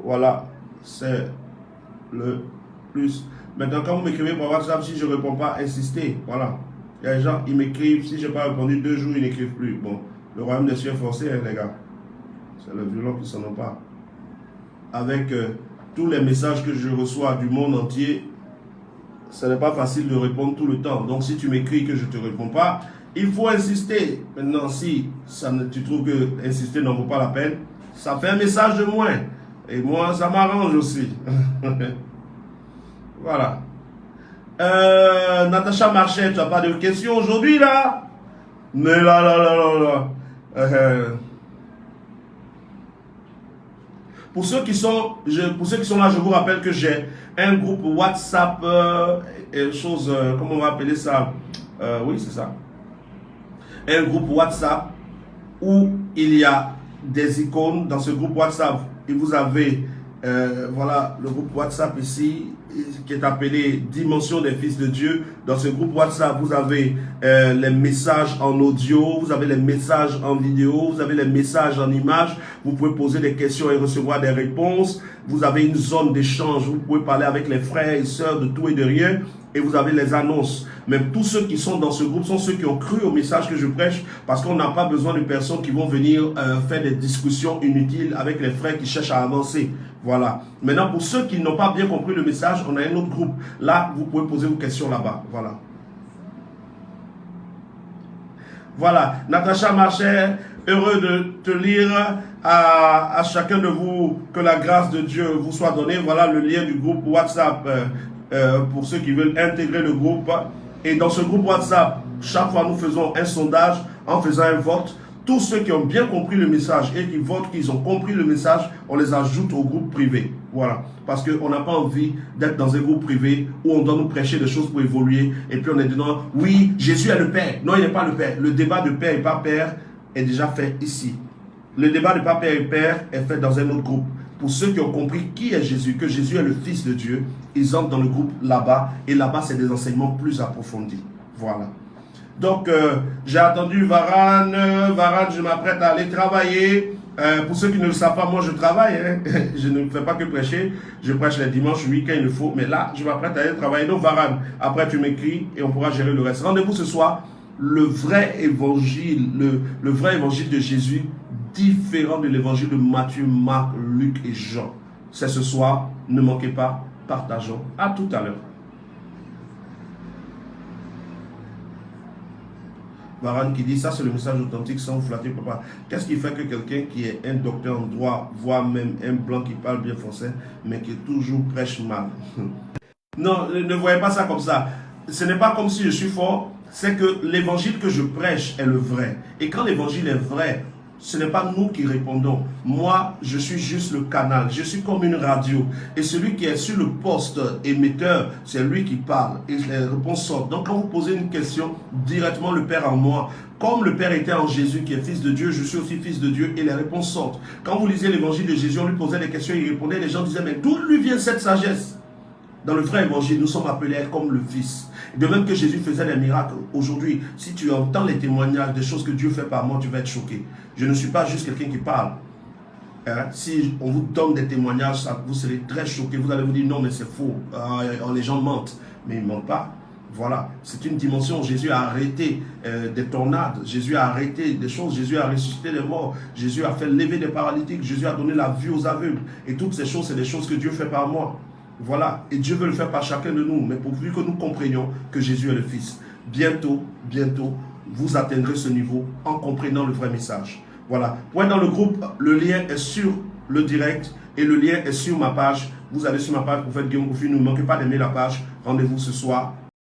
Voilà, c'est le plus. Maintenant, quand vous m'écrivez par WhatsApp, si je ne réponds pas, insistez. Voilà. Il y a des gens, ils m'écrivent. Si je n'ai pas répondu 2 jours, ils n'écrivent plus. Bon, le royaume des cieux est forcé, hein, les gars. C'est le violent qui s'en empare. Avec tous les messages que je reçois du monde entier, ce n'est pas facile de répondre tout le temps. Donc, si tu m'écris que je ne te réponds pas, il faut insister. Maintenant, si tu trouves que insister n'en vaut pas la peine, ça fait un message de moins. Et moi, ça m'arrange aussi. Voilà. Natacha Marchais, tu n'as pas de questions aujourd'hui, là? Mais là. Pour ceux qui sont là, je vous rappelle que j'ai un groupe WhatsApp, comment on va appeler ça? Oui, c'est ça. Un groupe WhatsApp où il y a des icônes dans ce groupe WhatsApp. Et vous avez, voilà, le groupe WhatsApp ici, qui est appelé Dimension des Fils de Dieu. Dans ce groupe WhatsApp, vous avez les messages en audio, vous avez les messages en vidéo, vous avez les messages en images. Vous pouvez poser des questions et recevoir des réponses. Vous avez une zone d'échange, vous pouvez parler avec les frères et sœurs de tout et de rien. Et vous avez les annonces. Même tous ceux qui sont dans ce groupe sont ceux qui ont cru au message que je prêche, parce qu'on n'a pas besoin de personnes qui vont venir faire des discussions inutiles avec les frères qui cherchent à avancer. Voilà. Maintenant, pour ceux qui n'ont pas bien compris le message, on a un autre groupe. Là, vous pouvez poser vos questions là-bas. Voilà. Voilà. Natacha Marchais, heureux de te lire. À chacun de vous, que la grâce de Dieu vous soit donnée. Voilà le lien du groupe WhatsApp. Pour ceux qui veulent intégrer le groupe. Et dans ce groupe WhatsApp, chaque fois nous faisons un sondage en faisant un vote. Tous ceux qui ont bien compris le message et qui votent qu'ils ont compris le message, on les ajoute au groupe privé. Voilà. Parce qu'on n'a pas envie d'être dans un groupe privé où on doit nous prêcher des choses pour évoluer. Et puis on est dedans, oui, Jésus est le Père. Non, il n'est pas le Père. Le débat de Père et pas Père est déjà fait ici. Le débat de pas Père et Père est fait dans un autre groupe. Pour ceux qui ont compris qui est Jésus, que Jésus est le Fils de Dieu, ils entrent dans le groupe là-bas. Et là-bas, c'est des enseignements plus approfondis. Voilà. Donc, j'ai attendu Varane. Varane, je m'apprête à aller travailler. Pour ceux qui ne le savent pas, moi je travaille. Hein. Je ne fais pas que prêcher. Je prêche les dimanches, oui, quand il le faut. Mais là, je m'apprête à aller travailler. Donc, Varane, après tu m'écris et on pourra gérer le reste. Rendez-vous ce soir. Le vrai évangile, le vrai évangile de Jésus, différent de l'évangile de Matthieu, Marc, Luc et Jean. C'est ce soir. Ne manquez pas. Partageons. À tout à l'heure. Varane qui dit, ça c'est le message authentique sans vous flatter, papa. Qu'est-ce qui fait que quelqu'un qui est un docteur en droit, voire même un blanc qui parle bien français, mais qui toujours prêche mal? Non, ne voyez pas ça comme ça. Ce n'est pas comme si je suis fort, c'est que l'évangile que je prêche est le vrai. Et quand l'évangile est vrai, ce n'est pas nous qui répondons. Moi, je suis juste le canal. Je suis comme une radio. Et celui qui est sur le poste émetteur, c'est lui qui parle. Et les réponses sortent. Donc, quand vous posez une question, directement le Père en moi. Comme le Père était en Jésus, qui est fils de Dieu, je suis aussi fils de Dieu. Et les réponses sortent. Quand vous lisez l'évangile de Jésus, on lui posait des questions, il répondait. Les gens disaient, mais d'où lui vient cette sagesse? Dans le vrai évangile, nous sommes appelés à être comme le Fils. De même que Jésus faisait des miracles, aujourd'hui, si tu entends les témoignages des choses que Dieu fait par moi, tu vas être choqué. Je ne suis pas juste quelqu'un qui parle. Hein? Si on vous donne des témoignages, vous serez très choqué. Vous allez vous dire, non, mais c'est faux. Les gens mentent. Mais ils ne mentent pas. Voilà, c'est une dimension. Jésus a arrêté des tornades. Jésus a arrêté des choses. Jésus a ressuscité les morts. Jésus a fait lever des paralytiques. Jésus a donné la vue aux aveugles. Et toutes ces choses, c'est des choses que Dieu fait par moi. Voilà, et Dieu veut le faire par chacun de nous, mais pourvu que nous comprenions que Jésus est le Fils. Bientôt, vous atteindrez ce niveau en comprenant le vrai message. Voilà, pour être dans le groupe, le lien est sur le direct et le lien est sur ma page. Vous allez sur ma page, Prophète Guillaume Kofi, ne manquez pas d'aimer la page. Rendez-vous ce soir